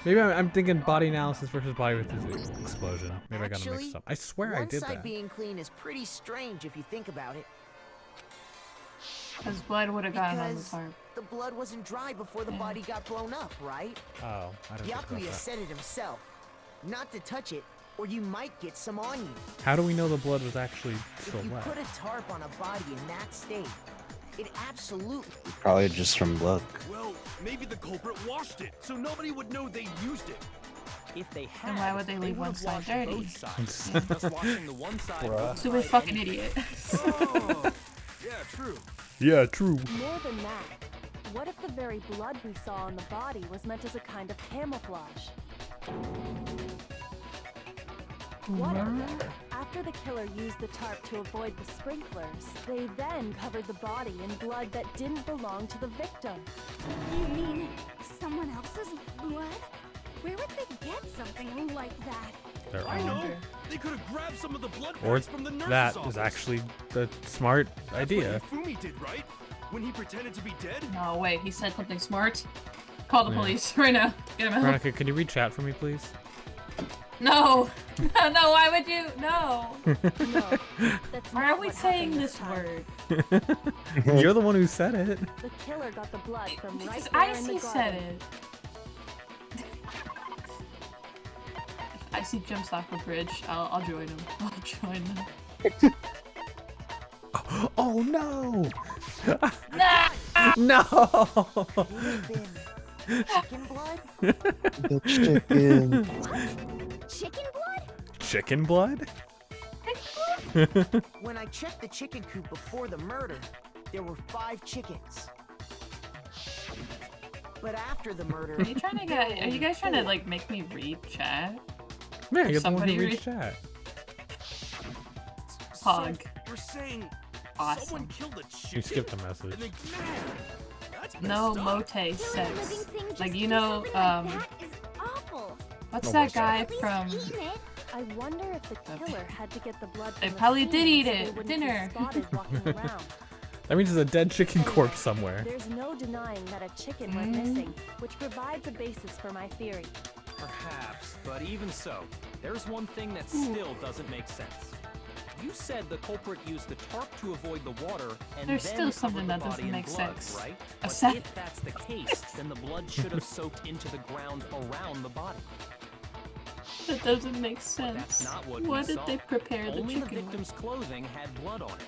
Maybe I'm thinking body analysis versus body with this explosion. Maybe I got them mixed up. I swear I One did side that. being clean is pretty strange if you think about it. Because blood would have gotten on the Because tarp. the blood wasn't dry before the body got blown up, right? Oh, I didn't think about Yakuya that. said it himself. Not to touch it, or you might get some on you. How do we know the blood was actually If still you wet? put a tarp on a body in that state, it absolutely. Probably just from luck. Well, maybe the culprit washed it, so nobody would know they used it. If they had, Then why would they leave one would've side washed dirty? both sides. Thus washing the one side Bruh. wouldn't Super hide fucking anything. idiot. Oh, yeah, true. Yeah, true. More than that, what if the very blood we saw on the body was meant as a kind of camouflage? What if, after the killer used the tarp to avoid the sprinklers, they then covered the body in blood that didn't belong to the victim? You mean someone else's blood? Where would they get something like that? They're I on. know. They could have grabbed some of the blood Or packs from the nurse's that office. is actually the smart That's idea. what Hifumi did, right? When he pretended to be dead. No, wait, he said something smart. Call the Yeah. police right now. Get him out. Veronica, can you read chat for me, please? No! No, why would you? No! No, that's Why not are we what saying happened this time. word? You're the one who said it. The killer got the blood from right Because there in the Icy said garden. it. If Icy jumps off a bridge, I'll join him. I'll join him. Oh no! Nah! No! Could have been chicken blood? The chicken. Chicken blood? Chicken blood? When I checked the chicken coop before the murder, there were 5 chickens. But after the murder, Are you trying to get? Are you guys trying to like make me read chat? Yeah, you're the one Somebody who reads read- chat. Pog. So you're saying Awesome. someone killed a chicken? You skipped the message. And they, man, that's No messed up. mote Killing a living sex. thing just Like to you do know, something like that is awful. what's No that mote guy At least from? eating it. I wonder if the killer had to get the blood They from the probably scene did eat so it. they wouldn't Dinner. be spotted walking around. That means there's a dead chicken corpse somewhere. There's no denying that a chicken went missing, which provides a basis for my theory. Perhaps, but even so, there's one thing that still doesn't make sense. You said the culprit used the tarp to avoid the water and There's then still something covered the that body doesn't in make blood, sense. right? A But sec- if that's the case, then the blood should have soaked into the ground around the body. That doesn't make But sense. that's not what we Why did saw. they prepare the Only chicken? the victim's clothing had blood on it.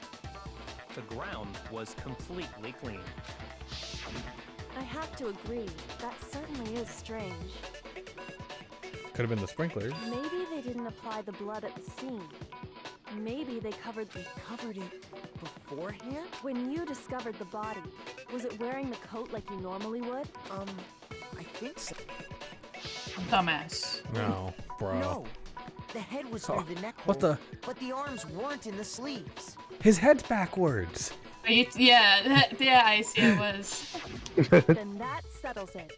The ground was completely clean. I have to agree, that certainly is strange. Could have been the sprinklers. Maybe they didn't apply the blood at the scene. Maybe they covered it beforehand? When you discovered the body, was it wearing the coat like you normally would? I think so. Dumbass. No, bro. No. The head was through the neck hole, What the? but the arms weren't in the sleeves. His head's backwards. Yeah, I see it was. Then that settles it.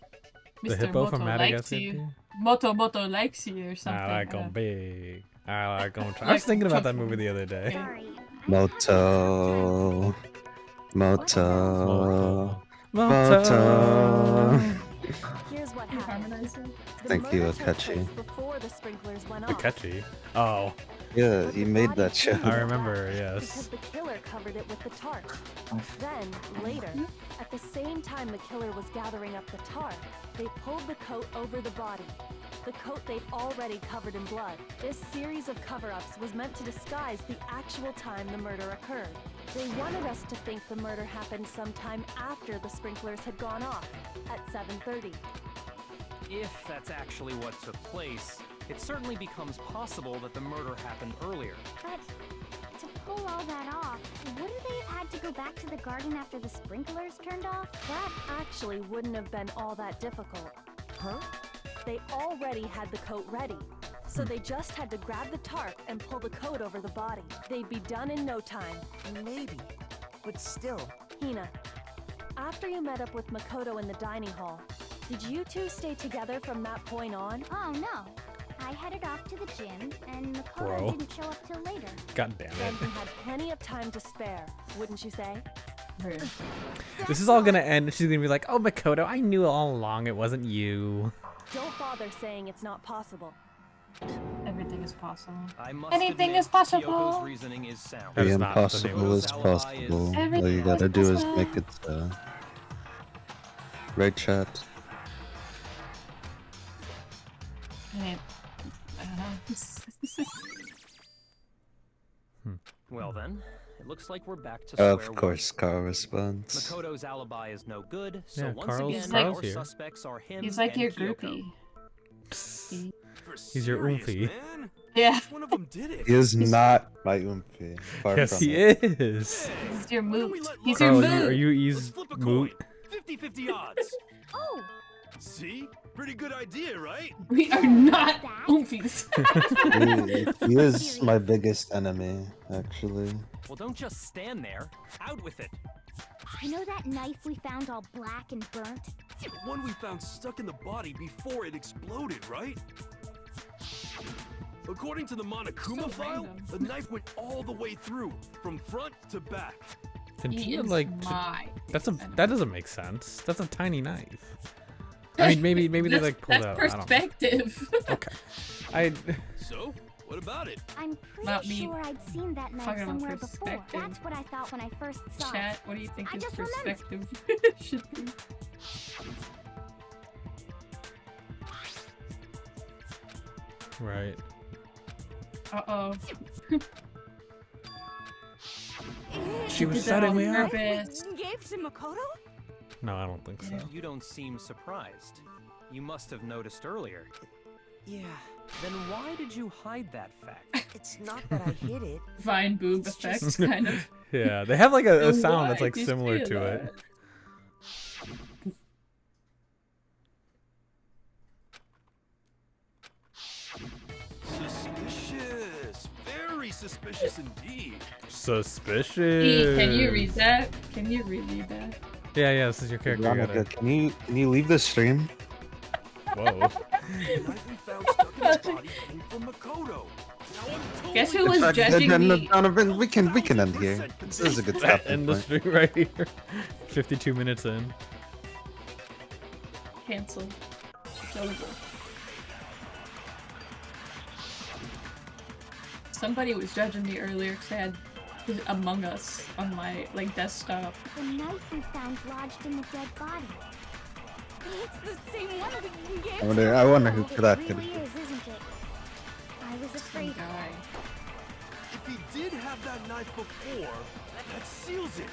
The Mr. hippo Moto from likes Madagascar. you. Moto likes you or something. I like them big. I like them. I was thinking about that movie the other day. Sorry. Moto. Moto. Moto. Here's what happened. The Thank you, murder took Akechi. place before the sprinklers went off. Akechi. Oh, Yeah, he made that show. I remember. Because Yes. the killer covered it with the tarp. Then, later, at the same time the killer was gathering up the tarp, they pulled the coat over the body. The coat they'd already covered in blood. This series of cover-ups was meant to disguise the actual time the murder occurred. They wanted us to think the murder happened sometime after the sprinklers had gone off, at 7:30. If that's actually what took place, it certainly becomes possible that the murder happened earlier. But to pull all that off, wouldn't they have had to go back to the garden after the sprinklers turned off? That actually wouldn't have been all that difficult. Huh? They already had the coat ready, so they just had to grab the tarp and pull the coat over the body. They'd be done in no time. Maybe. But still. Hina, after you met up with Makoto in the dining hall, did you two stay together from that point on? Oh no. I headed off to the gym, and Makoto Bro. didn't show up till later. God damn Then it. you had plenty of time to spare, wouldn't you say? This is all gonna end. She's gonna be like, "Oh, Makoto, I knew all along it wasn't you." Don't bother saying it's not possible. Everything is possible. I must Anything admit, is possible. Kyoko's reasoning is sound. That The is not the name of impossible the is song. possible. All you Everything gotta is do is possible. make it so. Right, chat? Well then, it looks like we're back to square Of one. course, Carl responds. Makoto's alibi is no good, so Yeah, once Carl's again, Carl's our here. suspects are him He's like and your Kyoko. groupie. He's your Serious, oomphy. man? Yeah. Which one of them did it? He is not my oomphy. Far Yes, from he it. is. He's your Why don't moot. we let He's Mark- your Carl, moot. are you Let's E's flip a moot? coin. 50-50 odds. Oh, See? Pretty good idea, right? We are not That- oomfies. He is my biggest enemy, actually. Well, don't just stand there. Out with it. you know that knife we found all black and burnt? The one we found stuck in the body before it exploded, right? According to the Monokuma So file, random. the knife went all the way through, from front to back. Did He you is like? my. That doesn't make sense. That's a tiny knife. I mean, maybe they That's- like pulled that's out. I don't know. perspective. Okay. I So, what about it? I'm Not pretty me. sure I'd seen that knife Talking about somewhere before. perspective. That's what I thought when I first saw it. Chat, what do you think I is just remembered. perspective should be? right. Uh-oh. She was Did that setting on me up. purpose. Gave to Makoto? No, I don't think so. You don't seem surprised. You must have noticed earlier. Yeah. Then why did you hide that fact? It's not that I hid it. Vine boob It's effect, just- kind of. Yeah, they have like a Then sound why that's like did you similar say to that? it. Suspicious. Very suspicious indeed. Suspicious. E, can you read that? Can you reread that? Yeah, this is your character. You Veronica, gotta... can you leave the stream? Whoa. The knife we found stuck in his body came from Makoto. Now I'm totally Guess who was In fact, judging me? Donovan, we can end here. This is a good stopping End the point. stream right here. 52 minutes in. Cancel. It's over. Somebody was judging me earlier because I had Among Us on my like desktop. The knife we found lodged in the dead body. It's the same one we gave I wonder who It that really could be. is, isn't it? I was afraid. Guy. If he did have that knife before, that seals it.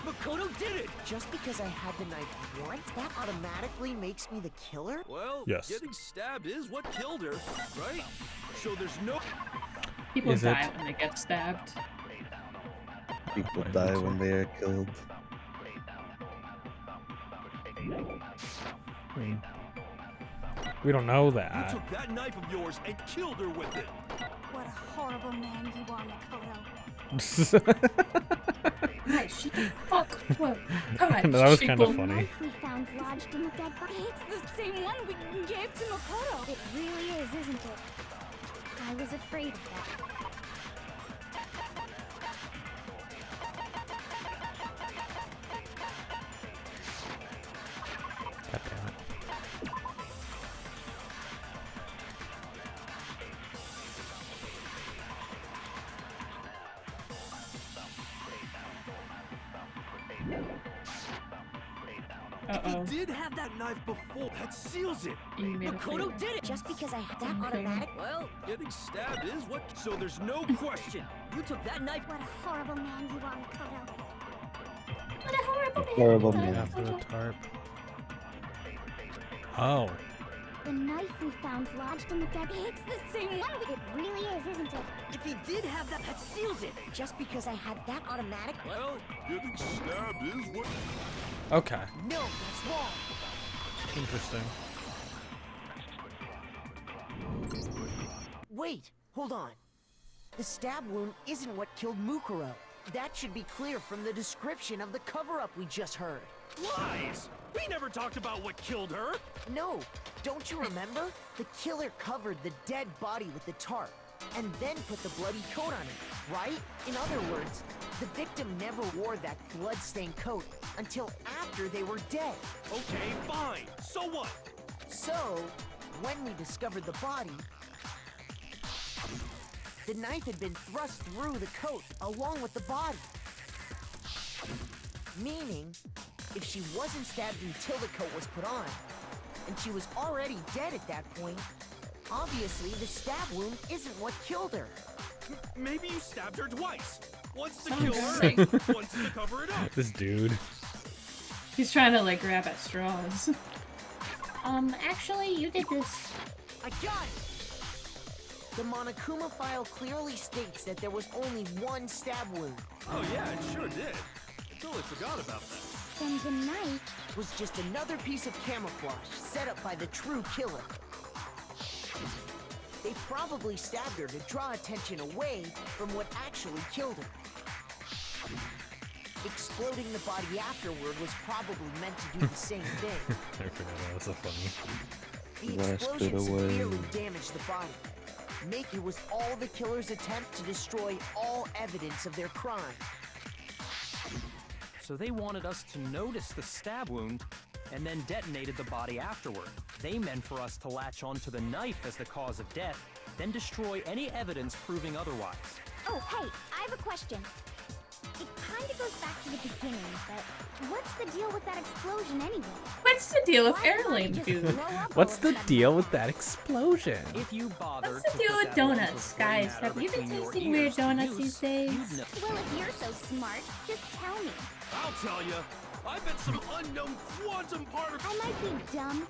Makoto did it. Just because I had the knife once, that automatically makes me the killer? Well, Yes. getting stabbed is what killed her, right? So there's no. People Is die it? when they get stabbed. People die when they are killed. We don't know You that. took that knife of yours and killed her with it. What a horrible man you are, Makoto. Guys, shut the fuck up. God, That was kind of people. funny. We found lodged in the dead body. It's the same one we gave to Makoto. It really is, isn't it? I was afraid of that. God damn it. Uh-oh. If he did have that knife before, that seals it. You made a Makoto face. did it! Just because I had that Okay. automatic. Well, Getting stabbed is what. So there's no question. you took that knife. What a horrible man you are, Makoto. What a horrible man. Horrible you are, man. After the Makoto. tarp. Oh. The knife we found lodged in the dead. It's the same one. It really is, isn't it? If he did have that, that seals it! Just because I had that automatic. Well, getting stabbed is what. Okay. No, that's wrong. Interesting. Wait, hold on. The stab wound isn't what killed Mukuro. That should be clear from the description of the cover-up we just heard. Lies! We never talked about what killed her! No, don't you remember? The killer covered the dead body with the tarp, and then put the bloody coat on it, right? In other words, the victim never wore that blood-stained coat until after they were dead. Okay, fine. So what? So, when we discovered the body, the knife had been thrust through the coat along with the body. Meaning, if she wasn't stabbed until the coat was put on, and she was already dead at that point, obviously the stab wound isn't what killed her. Maybe you stabbed her twice. Once to Sounds kill her, sick. and once to cover it up. This dude. He's trying to like grab at straws. Actually, you did this. I got it! The Monokuma file clearly states that there was only one stab wound. Oh yeah, it sure did. Totally forgot about that. Then the knife. Was just another piece of camouflage set up by the true killer. They probably stabbed her to draw attention away from what actually killed her. Exploding the body afterward was probably meant to do the same thing. I forgot that was so funny. The Blast explosion it away. severely damaged the body. It was all the killer's attempt to destroy all evidence of their crime. So they wanted us to notice the stab wound and then detonated the body afterward. They meant for us to latch onto the knife as the cause of death, then destroy any evidence proving otherwise. Oh, hey, I have a question. It kind of goes back to the beginning, but what's the deal with that explosion anyway? What's the deal with Why did airlane it just food? blow up What's all of the a sudden? deal with that explosion? If you bother What's the to deal put with that lump donuts, of gray guys? matter Have you been between your tasting weird ears to donuts use, these days? you'd know. Well, if you're so smart, just tell me. I'll tell you. I bet some unknown quantum particles. I might be dumb,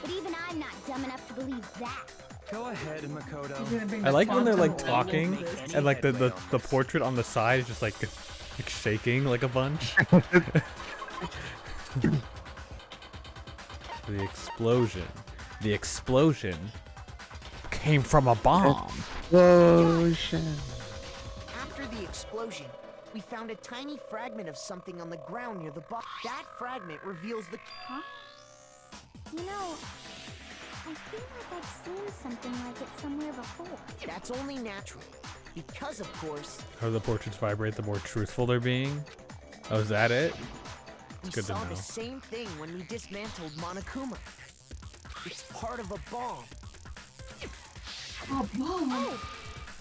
but even I'm not dumb enough to believe that. Go ahead, Makoto. He's gonna bring I the like when they're like quantum talking level to this. and like the portrait on the side is just like shaking like a bunch. The explosion. The explosion came from a bomb. Explosion. After the explosion, we found a tiny fragment of something on the ground near the body. That fragment reveals the... Huh? You know, I feel like I've seen something like it somewhere before. That's only natural. Because, of course, How the portraits vibrate, the more truthful they're being. Oh, is that it? we Good to saw know. the same thing when we dismantled Monokuma. It's part of a bomb. Oh, bomb. Oh,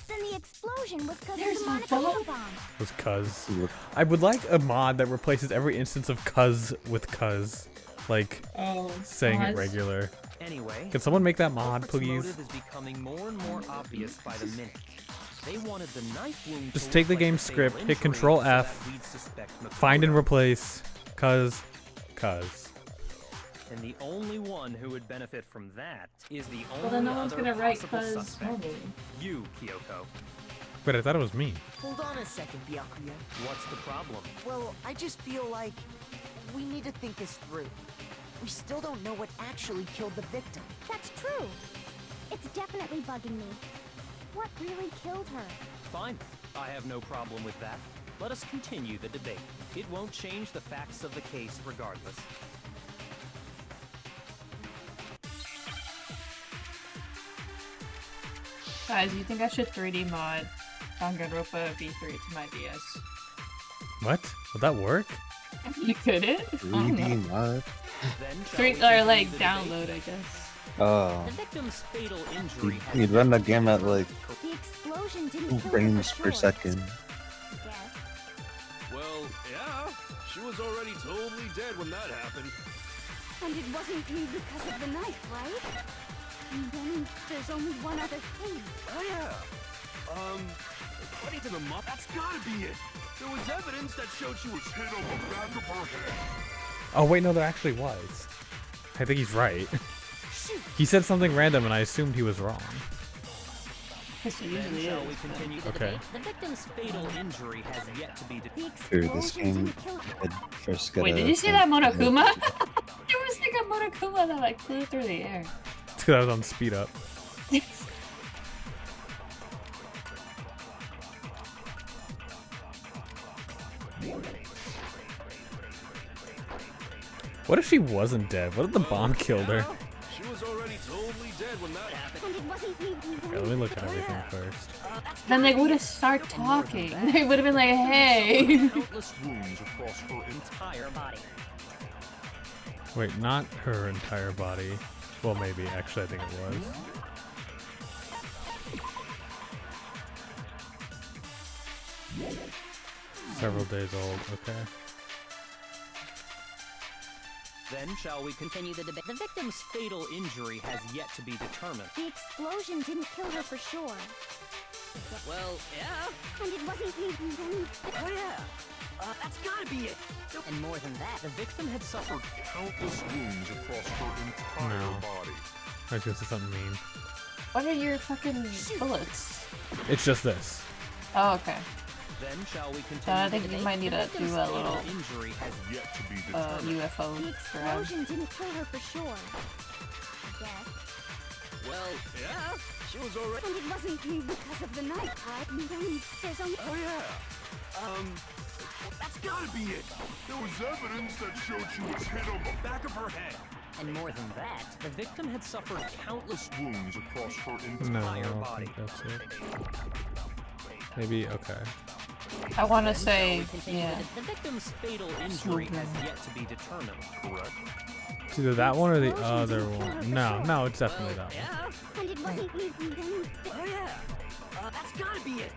then the explosion was because There's of the a Monokuma bomb? bomb. Was cuz. I would like a mod that replaces every instance of cuz with cuz. Like Oh, saying it pause. regular. Anyway, Can someone make that mod, culprit's please? motive is becoming more and more obvious by the minute. They wanted the knife wound Just to take look the like game a fatal script, hit injury Control so that F, we'd suspect Find and Makoto. replace cuz. And the only one who would benefit from that is the only Well, then no one's other gonna write possible cuz suspect. normally. You, Kyoko. But I thought it was me. Hold on a second, Byakuya. What's the problem? Well, I just feel like we need to think this through. We still don't know what actually killed the victim. That's true. It's definitely bugging me. What really killed her? Fine. I have no problem with that. Let us continue the debate. It won't change the facts of the case regardless. Guys, you think I should 3D mod Danganronpa V3 to my DS? What? Would that work? You couldn't? 3D mod. Or like download, I guess. Oh. The victim's fatal injury has You'd run the game at like The explosion didn't 2 kill frames her for per sure. second. Yes. Well, yeah. She was already totally dead when that happened. And it wasn't me because of the knife, right? And then there's only one other thing. Oh yeah. According to the mop, that's gotta be it. There was evidence that showed she was hit on the back of her head. Oh wait, no, there actually was. I think he's right. He said something random and I assumed he was wrong. Yes, it Then usually shall is. we continue the Okay. debate? The victim's fatal injury has yet to be The determined. Dude, this explosion game didn't kill her. had first got Wait, a did you see that Monokuma? There was like a Monokuma that like flew through the air. It's because I was on speed up. What if she wasn't dead? What if the bomb killed her? She was already totally dead when that happened. And it wasn't me. Okay, let me look at everything first. Then they would have started talking. They would have been like, hey. Countless wounds across her entire body. Wait, not her entire body. Well, maybe. Actually, I think it was. Several days old. Okay. Then shall we continue the debate? The victim's fatal injury has yet to be determined. The explosion didn't kill her for sure. Well, yeah. And it wasn't me. Oh yeah. That's gotta be it. And more than that, The victim had suffered Countless wounds across her entire No. body. I was gonna say something mean. What are your fucking bullets? It's just this. Oh, okay. Then shall we continue? So I the think you debate? might need The to victim's do a fatal little injury has Yet to be determined. UFO The grab. explosion didn't kill her for sure. Yes. well, Yeah. She was already. And it wasn't me because of the knife, right? And then there's only... Oh yeah. That's gotta be it. There was evidence that showed she was hit on the back of her head. and more than that, the victim had suffered countless Wounds across her No, I entire don't body. think that's it. Maybe, okay. I want to Then shall say, we continue yeah. The victim's fatal injury has yet to be determined. Correct. It's either that one or the other one. No, it's definitely that one. Yeah. And it wasn't me. And then Oh yeah. That's gotta be it.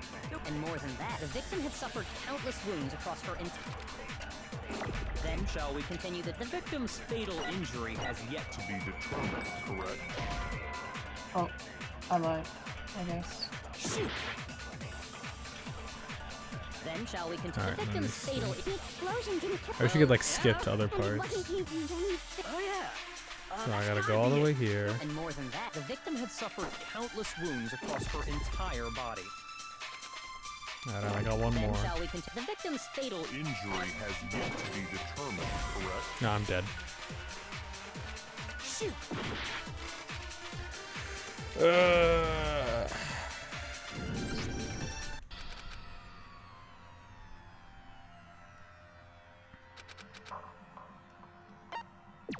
and more than that, the victim had suffered countless wounds across her entire. Then Shall we continue the victim's fatal injury has yet to To be determined. Correct. Oh, I lied. I guess. Then shall we continue Alright, the let me victim's see. fatal. The explosion didn't kill I wish you could like skip to other and it parts. wasn't me. And then Oh yeah. So I gotta go all the way here. And more than that, The victim had suffered countless wounds across her entire body. Alright, I got one then more. shall we continue the victim's fatal. Injury has yet to be determined. Correct. No, I'm dead.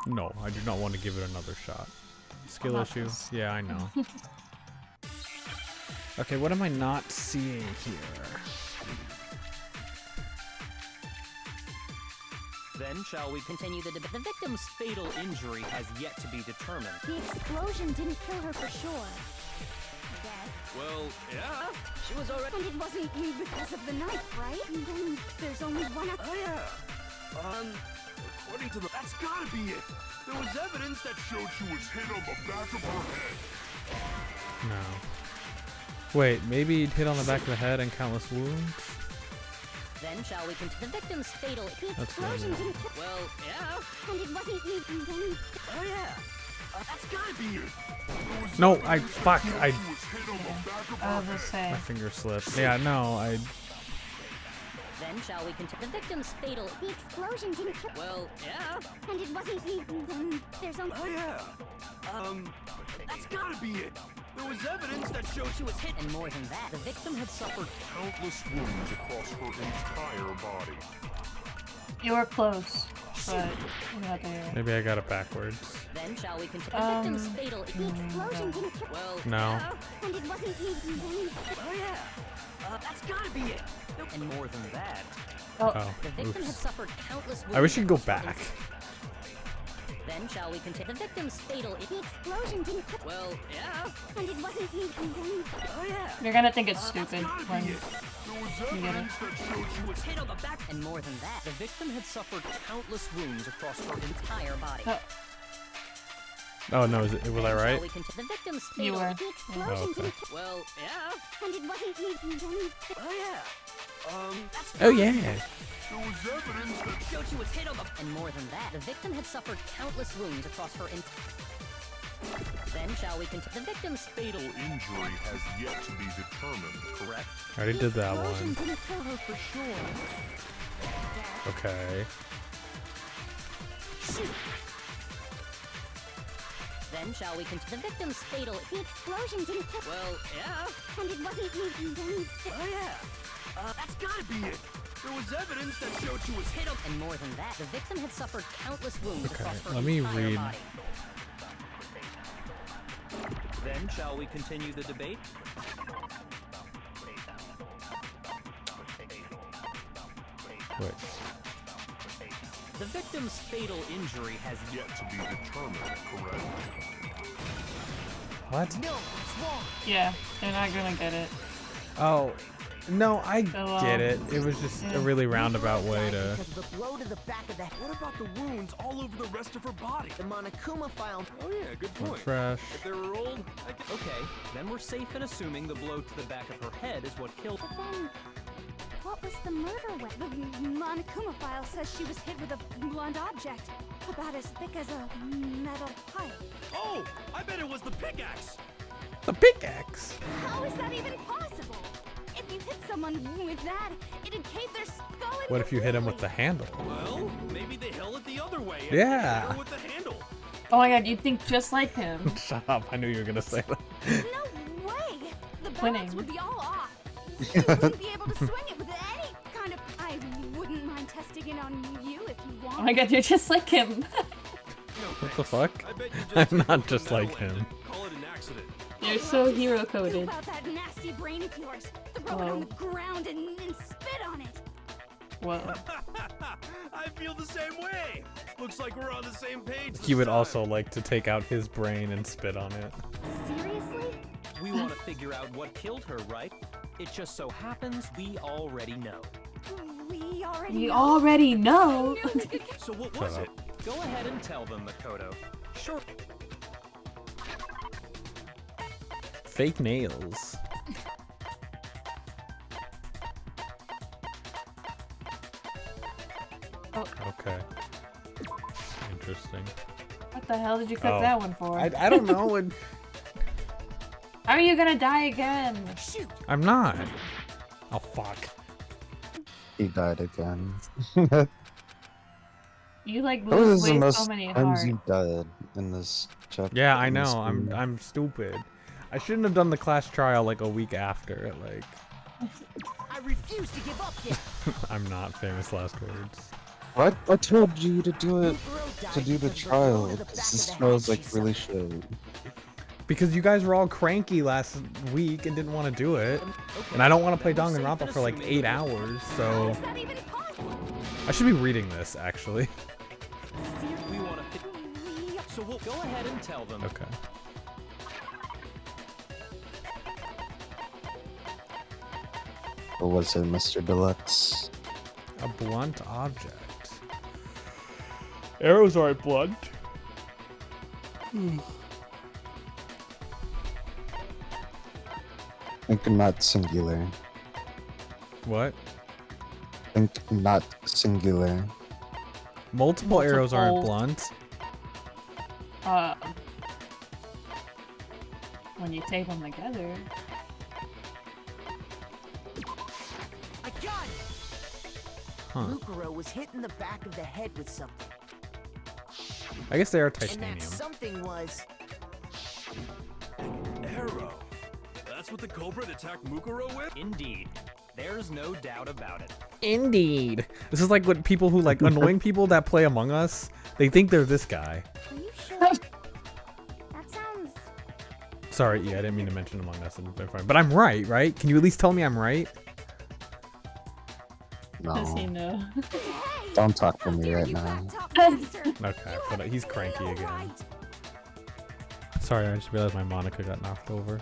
No, I do not want to give it another shot. Skill issue? Yeah, I know. Okay, what am I not seeing here? Then shall we continue the debate? The victim's fatal injury has yet to be determined. The explosion didn't kill her for sure. Yes. Well, yeah. She was already. and it wasn't me because of the knife, right? And then there's only one other... Oh yeah. According to the. That's gotta be it. There was evidence that showed she was hit on the back of her head. No. Wait, maybe he'd hit on the back of the head and countless wounds? Then shall we continue the victim's fatal. The That's explosion what I didn't kill Well, yeah. And it wasn't me. And then Oh yeah. That's gotta be it. No, I fuck. I was just saying. My finger slipped. Yeah, no, I. Then shall we continue? The victim's fatal. The explosion didn't kill. Well, yeah. And it wasn't me. Then there's only. Oh yeah. That's gotta be it. There was evidence that showed she was hit. And more than that, the victim had suffered. Countless wounds across her entire body. You were close, but you're not there. Maybe I got it backwards. Then shall we continue? The victim's fatal. The explosion didn't kill. Well, No. yeah. And it wasn't me. Then. Oh yeah. That's gotta be it. And more than that, Oh, the victim had oops. suffered countless wounds. I wish you'd go across her back. Then shall we continue? The victim's fatal. The explosion didn't kill. Well, yeah. And it wasn't me. Then. Oh yeah. You're gonna think it's stupid when There was you get it. evidence that showed she was hit on the back. And more than that, the victim had suffered countless wounds across her entire body. Oh. Oh no, was I right? Shall we continue? The victim's fatal. You were. The explosion Oh, okay. didn't kill. Well, yeah. And it wasn't me. Then. Oh yeah. That's Oh yeah. There was evidence that showed she was hit on the. And more than that, the victim had suffered countless wounds across her Then shall we continue? The victim's Fatal injury has yet to be determined, correct? I already did that Explosion one. didn't kill her for sure. Okay. Then shall we continue? The victim's fatal. The explosion didn't kill. Well, yeah. And it wasn't me. Then. Oh yeah. That's gotta be it. There was evidence that showed she was hit on. And more than that, the victim had suffered countless wounds Okay, across her let me entire read. body. Then shall we continue the debate? Wait. The victim's fatal injury has Yet to be determined, correct? What? No, it's wrong. Yeah, they're not gonna get it. Oh. No, I Oh, get it. It was just a really roundabout way to. Because of the blow to the back of the head. What about the wounds all over the rest of her body? The Monokuma found. Oh yeah, good point. Refresh. If they were old, I guess. Okay, then we're safe in assuming the blow to the back of her head is what killed her. But then, what was the murder weapon? The Monokuma file says she was hit with a blunt object, about as thick as a metal pipe. Oh, I bet it was the pickaxe. The pickaxe. How is that even possible? If you hit someone with that, it'd cave their skull in. What if you hit him with the handle? Well, maybe they held it the other way. And Yeah. hit her with the handle. Oh my god, you'd think just like him. Shut up! I knew you were gonna say that. No way! The Winning. balance would be all off. You wouldn't be able to swing it with any kind of. I wouldn't mind testing it on you if you want. Oh my god, you're just like him. What the fuck? I bet you just I'm take not the just metal like end him. and call it an accident. You're so hero Think coded. about that nasty brain of yours. Throw it on the ground and spit on it. Whoa. I feel the same way. Looks like we're on the same page. He this would time. also like to take out his brain and spit on it. Seriously? We want to figure out what killed her, right? It just so happens we already know. We already We know. already know. So what Shut was up. it? Go ahead and tell them, Makoto. Sure. Fake nails. Oh. Okay. Interesting. What the hell did you cut Oh. that one for? I don't know. How are you gonna die again? Shoot! I'm not. Oh fuck. He died again. You like That was lose the weight most so many times hearts. you died in this chapter. Yeah, I in this know. game. I'm stupid. I shouldn't have done the class trial like a week after. Like, I refuse to give up yet. I'm not famous last words. What? I told you to do it Mukuro died to do the because of trial. blow to the back This of the trial is head like she really suffered. shit. Because you guys were all cranky last week and didn't want to do it. Okay, And I don't want to play then we're safe Danganronpa in for like assuming 8 that- hours, How so is that even possible? I should be reading this actually. We want to. We So we'll go ahead and tell them. Okay. What was it, Mr. Deluxe? A blunt object. Arrows aren't blunt. Think not singular. What? Think not singular. Multiple arrows aren't Multiple. blunt. Uh, when you tape them together. I got it! Huh. Mukuro was hit in the back of the head with something. I guess they are And titanium. that something was... Arrow. That's what the culprit attacked Mukuro with? Indeed. There's no doubt about it. Indeed. This is like what people who like annoying people that play Among Us, they think they're this guy. Are you sure? That sounds... Sorry, yeah, I didn't mean to mention Among Us, but I'm right? Can you at least tell me I'm right? Does he No, know? don't talk to me right now. Okay, but he's cranky again. Sorry, I just realized my Monica got knocked over.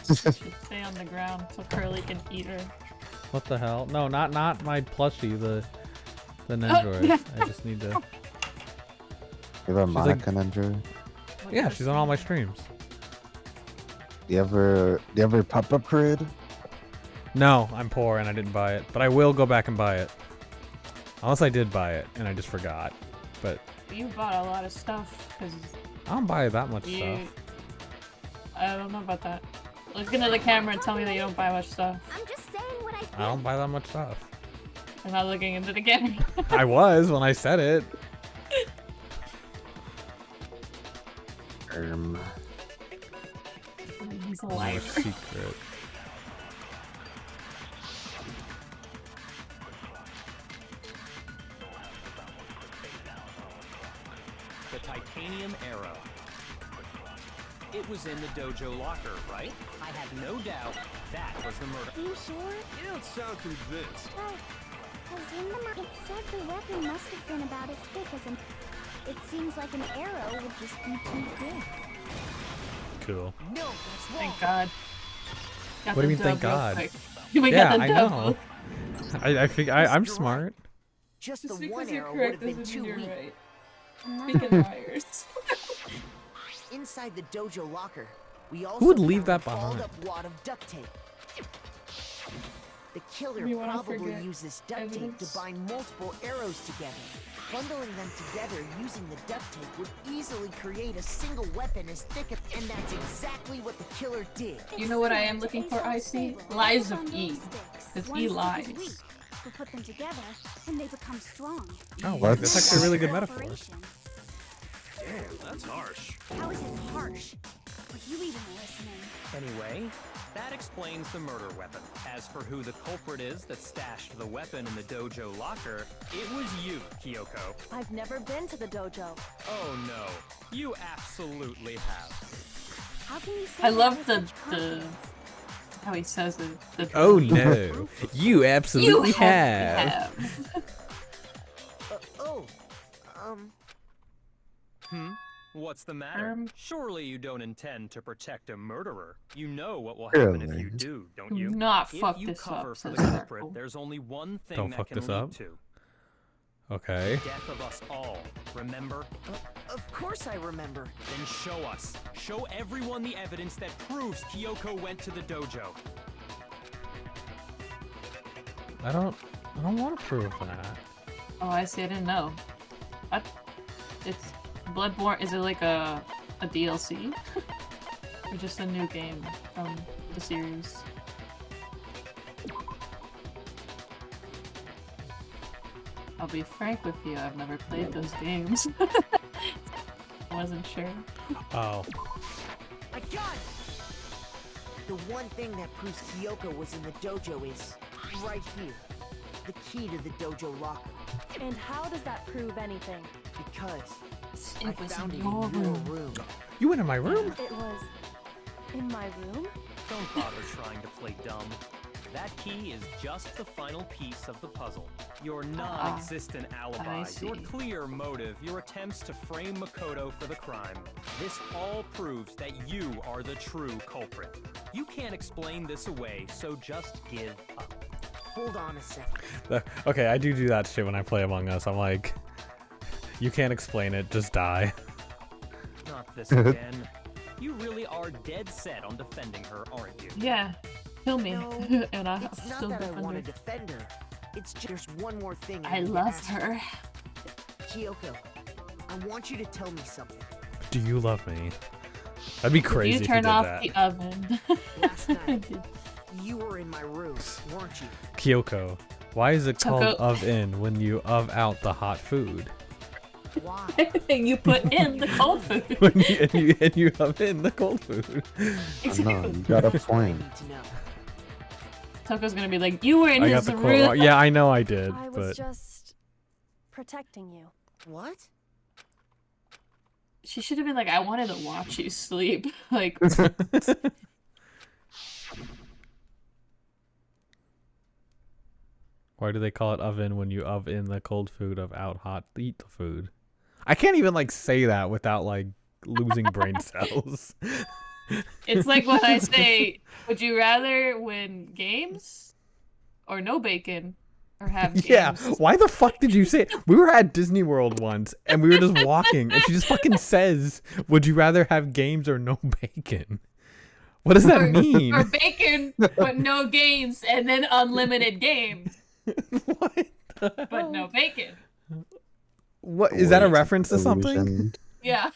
Stay on the ground so Curly can eat her. What the hell? No, not my plushie, the Nendroid. I just need to... You have a She's like- Monica Ninja? Yeah, she's on all my streams. Do you ever pop-up grid? No, I'm poor and I didn't buy it, but I will go back and buy it. Unless I did buy it and I just forgot. But You bought a lot of stuff because I don't buy that much you. stuff. I don't know about that. Look into the camera and tell me that you don't buy much stuff. I'm just saying what I think. I don't buy that much stuff. I'm not looking into the camera. I was when I said it. He's a No liar. secret. The titanium arrow. It was in the dojo locker, right? I have no doubt that was the murder. Are you sure? You don't sound convinced. Well, because in the it said the weapon must have been about as thick as an... It seems like an arrow would just be too big. Cool. No, that's wrong. Thank God. Got What do you the mean, thank dub real God? quick. We Yeah, got the I dub. know. I think I'm smart. Just Just the one because you're arrow would correct have been doesn't too mean you're weak. right. Another Speaking one. liars. Inside the dojo locker, we also Who would leave found that a balled behind? up wad of duct tape. The killer We wanna probably forget used this duct tape evidence. to bind multiple arrows together. Bundling them together using the duct tape would easily create a single weapon as thick as... And that's exactly what the killer did. You know what I am looking for, Icy? Lies of E. Because E lies. We put them together, and they become strong. Oh, well, that's actually a really good metaphor. Operation. Damn, that's harsh. How is it harsh? Were you even listening? Anyway, that explains the murder weapon. As for who the culprit is that stashed the weapon in the dojo locker, it was you, Kyoko. I've never been to the dojo. Oh no, you absolutely have. How can you say I that love with the such confidence? how he says it. The Oh no, you absolutely have. What's the matter? Um, Surely you don't intend to protect a murderer. You know what will happen if you Surely. do, don't Do you? not If fuck you this cover up, for the says culprit, Circle. there's only one thing Don't that fuck can this lead up. to Okay. death of us all. Remember? Of course I remember. Then show us. Show everyone the evidence that proves Kyoko went to the dojo. I don't want to prove that. Oh, I see. I didn't know. What? It's Bloodborne. Is it like a DLC? Or just a new game from the series? I'll be frank with you. I've never played those games. I wasn't sure. Oh. I got it! The one thing that proves Kyoko was in the dojo is right here. The key to the dojo locker. And how does that prove anything? Because It I was found in it your in your room. room. You went in my room? It was in my room? Don't bother trying to play dumb. That key is just the final piece of the puzzle. Your non-existent alibi, see. your clear motive, your attempts to frame Makoto for the crime. This all proves that you are the true culprit. You can't explain this away, so just give up. Hold on a second. Okay, I do that shit when I play Among Us. I'm like, you can't explain it, just die. Not this again. You really are dead set on defending her, aren't you? Yeah. Kill me. No, and I'll it's not still that I defend want her. to defend her. It's just there's one more thing I need to love ask you. her. Kyoko, I want you to tell me something. Do you love me? That'd be crazy You if you turn did off that. the oven. Last night, you were in my room, weren't you? Kyoko, why is it called Choco- of in when you of out the hot food? Why? Everything you put in the cold food. When you of in the cold food. No, you got a point. Need to know. Toko's gonna be like, you were in I got his the quote room. wrong. Yeah, I know I did, I was but just protecting you. What? She should have been like, I wanted to watch you sleep. Like, why do they call it oven when you of in the cold food, of out hot eat the food? I can't even like say that without like losing brain cells. it's like when I say, would you rather win games or no bacon or have games? Yeah, why the fuck did you say it? We were at Disney World once and we were just walking and she just fucking says, would you rather have games or no bacon? What does that mean? Or bacon but no games and then unlimited games. What? But no bacon. What is that a Wait, reference to something? illusion. Yeah.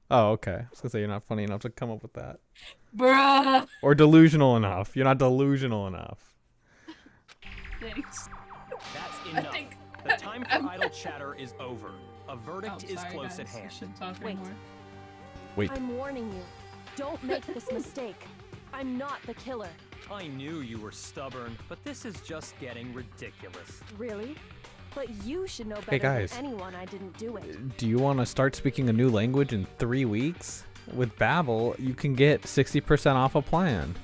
Oh, okay. I was gonna say you're not funny enough to come up with that. Bruh. Or delusional enough. You're not delusional enough. Thanks. That's I enough. think The time for idle chatter is over. A verdict is sorry, close guys. at I hand. shouldn't talk Wait. anymore. Wait. I'm warning you. Don't make this mistake. I'm not the killer. I knew you were stubborn, but this is just getting ridiculous. Really? But you should know better Hey, guys. than anyone I didn't do it. Do you want to start speaking a new language in 3 weeks? With Babbel, you can get 60% off a plan.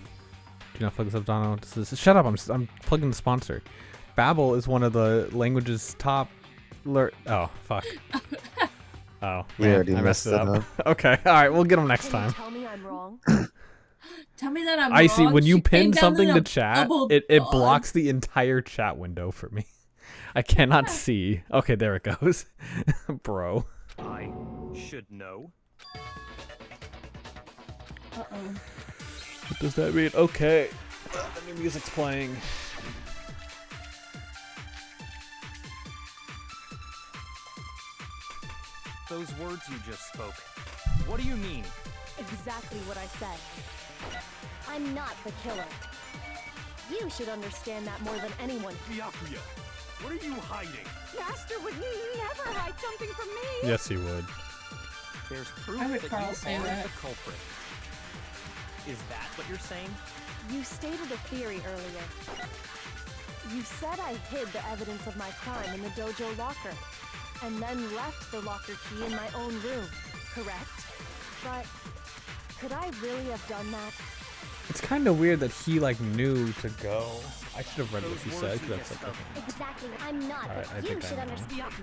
Do not plug this up, Donna. Shut up! I'm plugging the sponsor. Babbel is one of the language's top. Oh fuck. Oh, We man, already I messed it messed it up. Okay, all right, we'll get them next Can you time. tell me I'm wrong? Tell me that I'm I see. wrong. When you She pin came down something in to a chat, double it dog. blocks the entire chat window for me. I cannot see. Okay, there it goes. Bro. I should know. Uh-oh. What does that mean? Okay. The new music's playing. Those words you just spoke. What do you mean? Exactly what I said. I'm not the killer. You should understand that more than anyone. Byakuya, what are you hiding? Master would never hide something from me. Yes, he would. There's proof I heard that Carl you say are that. the culprit. Is that what you're saying? You stated a theory earlier. You said I hid the evidence of my crime in the dojo locker, and then left the locker key in my own room, correct? But could I really have done that? It's kind of weird that he like knew to go. I should have read what he said. 'Cause that's like, Exactly. I'm not. Alright, I But you think I should know. understand.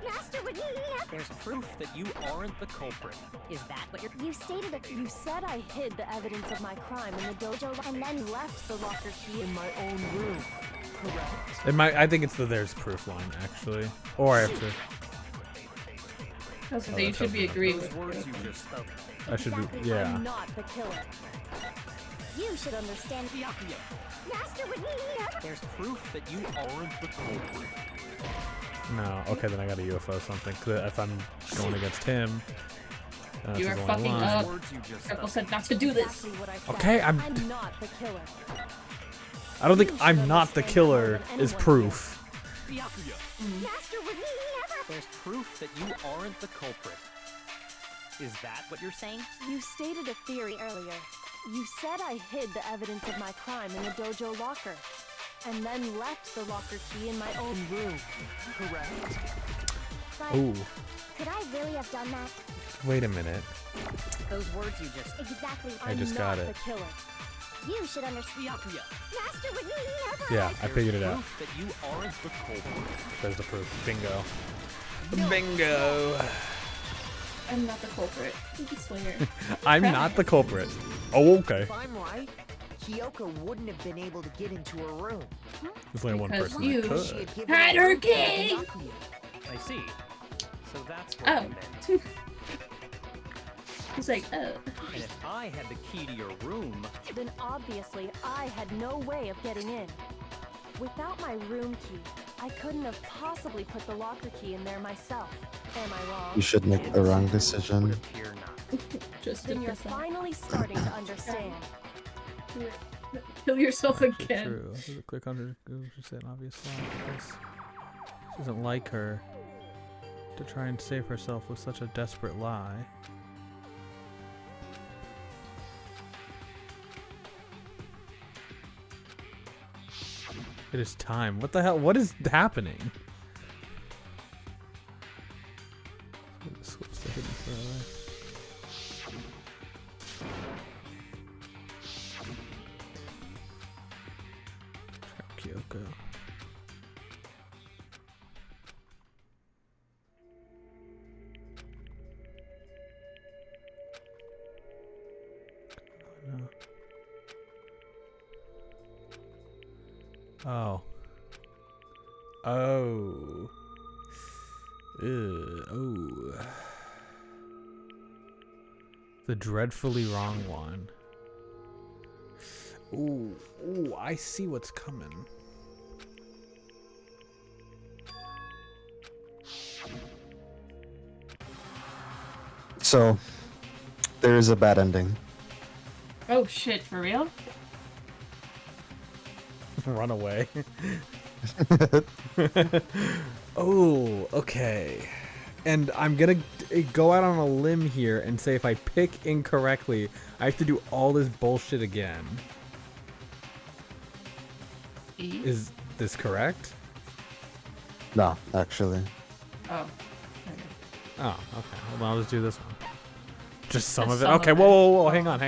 Master would never. There's proof that you aren't the culprit. Is that what you're... You stated that You said I hid the evidence of my crime in the dojo and then left the locker key in my own room, correct? it might. I think it's the "there's proof" line actually. Or I have to. I was gonna Oh, say, you that's should be okay. agreeing Those with words me. you just spoke. I should be. Exactly, Yeah. I'm not the killer. You should understand. Byakuya, Master would never. there's proof that you aren't the culprit. No. Okay, then I got a UFO something. 'Cause if I'm going against him. That's You his are only fucking line. up. Words you just Purple spoke. said not to do this. Exactly what I said. Okay, I'm not the killer. I don't think You I'm should not the understand killer more than is anyone proof. Byakuya, Master would never. there's proof that you aren't the culprit. Is that what you're saying? You stated a theory earlier. You said I hid the evidence of my crime in the dojo locker, and then left the locker key in my own room, correct? But Ooh. could I really have done that? Wait a minute. Those words you just... Exactly. I I'm just not got the it. killer. You should understand. Byakuya, Master would never. Yeah, I figured it out. proof that you aren't the culprit. There's the proof. Bingo. Bingo. I'm not the culprit. Pinky swinger. I'm not the culprit. Oh, okay. If I'm right, Kyoko wouldn't have been able to get into her room. There's only one Because person you- that She could. had given Had her her room to key! Byakuya. I see. So that's what Oh. you meant. He's like, oh. And if I had the key to your room, Then obviously I had no way of getting in. Without my room key, I couldn't have possibly put the locker key in there myself. Am I wrong? You should make the wrong decision. appear not. Just Then to you're piss off. finally starting to understand. Kill yourself again. True. Does it click on her? She said obvious lie. Because she doesn't like her to try and save herself with such a desperate lie. It is time. What the hell? What is happening? Switch the hidden throwaway. Trap Kyoko. No. Oh. Oh. Oh. The dreadfully wrong one. Ooh. Ooh, I see what's coming. So, there is a bad ending. Oh shit, for real? Run away. Oh, okay. And I'm gonna go out on a limb here and say if I pick incorrectly, I have to do all this bullshit again. Is this correct? No, actually. Oh. Oh, okay. Hold on, I'll just do this one. Just some Just of it? some Okay, of whoa, it. whoa, whoa, hang on.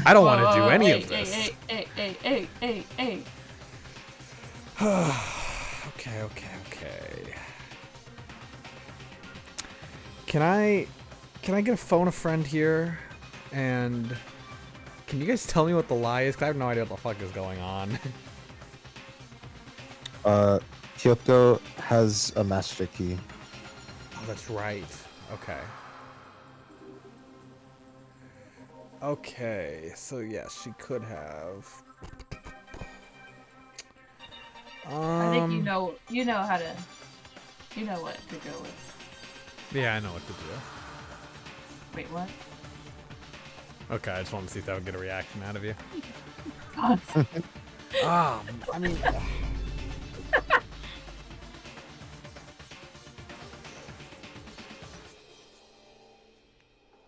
I don't want to do any of this. Hey. Okay. Can I get a phone a friend here? And can you guys tell me what the lie is? 'Cause I have no idea what the fuck is going on. Kyoko has a master key. Oh, that's right. Okay, so yes, she could have. I think you know how to, you know what to go with. Yeah, I know what to do. Wait, what? Okay, I just wanted to see if that would get a reaction out of you. God. I mean...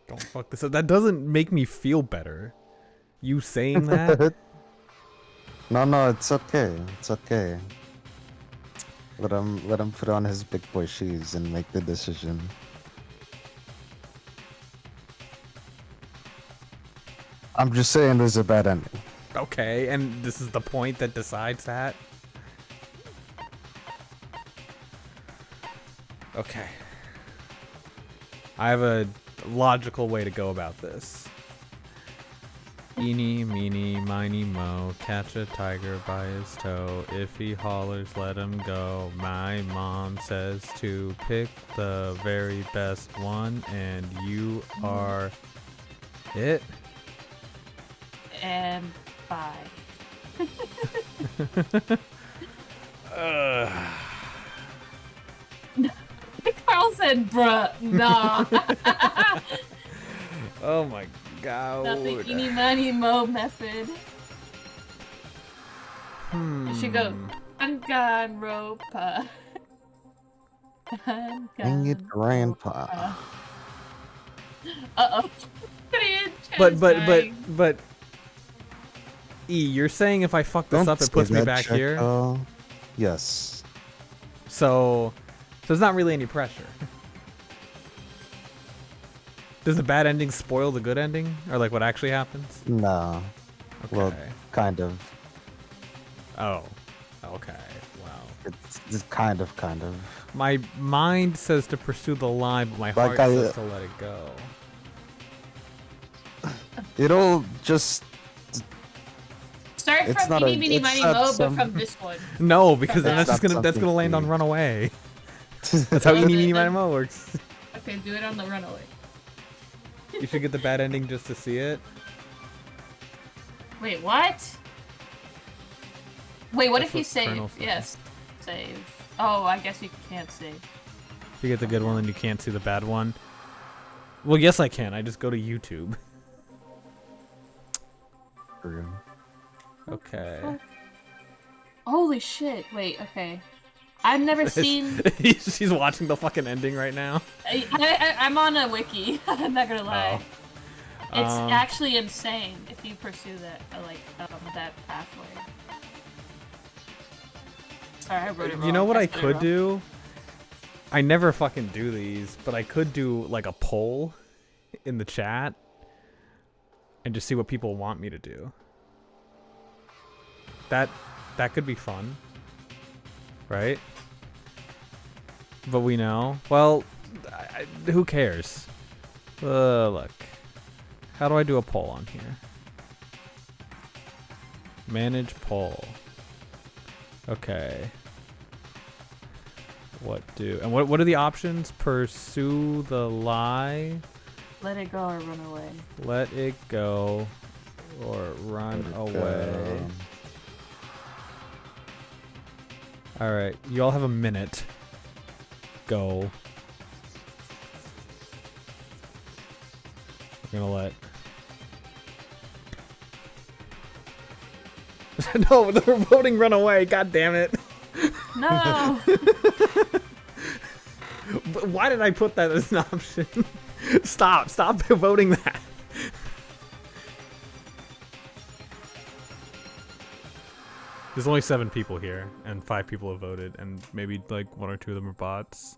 Don't fuck this up. That doesn't make me feel better. You saying that? No, it's okay. It's okay. Let him put on his big boy shoes and make the decision. I'm just saying there's a bad ending. Okay, and this is the point that decides that? Okay. I have a logical way to go about this. Eeny, meeny, miny, mo, catch a tiger by his toe. If he hollers, let him go. My mom says to pick the very best one, and you are it. And bye. Carl said, bruh, nah. Oh my god. Not the eeny, miny, mo method. It should go, Danganronpa. Dang it, Grandpa. Uh-oh. But E, you're saying if I fuck this up, it puts me back here? Yes. So there's not really any pressure. Does the bad ending spoil the good ending? Or like what actually happens? No. Okay. Well, kind of. Oh. Okay. Wow. It's kind of. My mind says to pursue the line, but my Like heart says to let it go. It'll just... Start It's from not eeny, a- meeny, it's miny, not mo, but some- from this one. No, because then It's that's not gonna something land on deep. Runaway. That's how eeny, meeny, miny, mo works. Okay, do it on the runaway. You should get the bad ending just to see it. Wait, what? Wait, what That's if you what Colonel save? said. Yes, save. Oh, I guess you can't save. If you get the good one, then you can't see the bad one. Well, yes, I can. I just go to YouTube. Okay. Holy shit! Wait, okay. I've never seen. She's watching the fucking ending right now. I'm on a wiki. I'm not gonna lie. Oh. It's actually insane if you pursue that that pathway. Sorry, I wrote it wrong. You know what I spelled it could wrong. do? I never fucking do these, but I could do like a poll in the chat and just see what people want me to do. That could be fun, right? But we know. Well, who cares? Look. How do I do a poll on here? Manage poll. Okay. What are the options? Pursue the lie. Let it go or run away. Let it go or run away. Alright, you all have a minute. Go. We're gonna let... No, they're voting run away, god damn it. No! But why did I put that as an option? Stop voting that. There's only 7 people here, and 5 people have voted, and maybe like 1 or 2 of them are bots.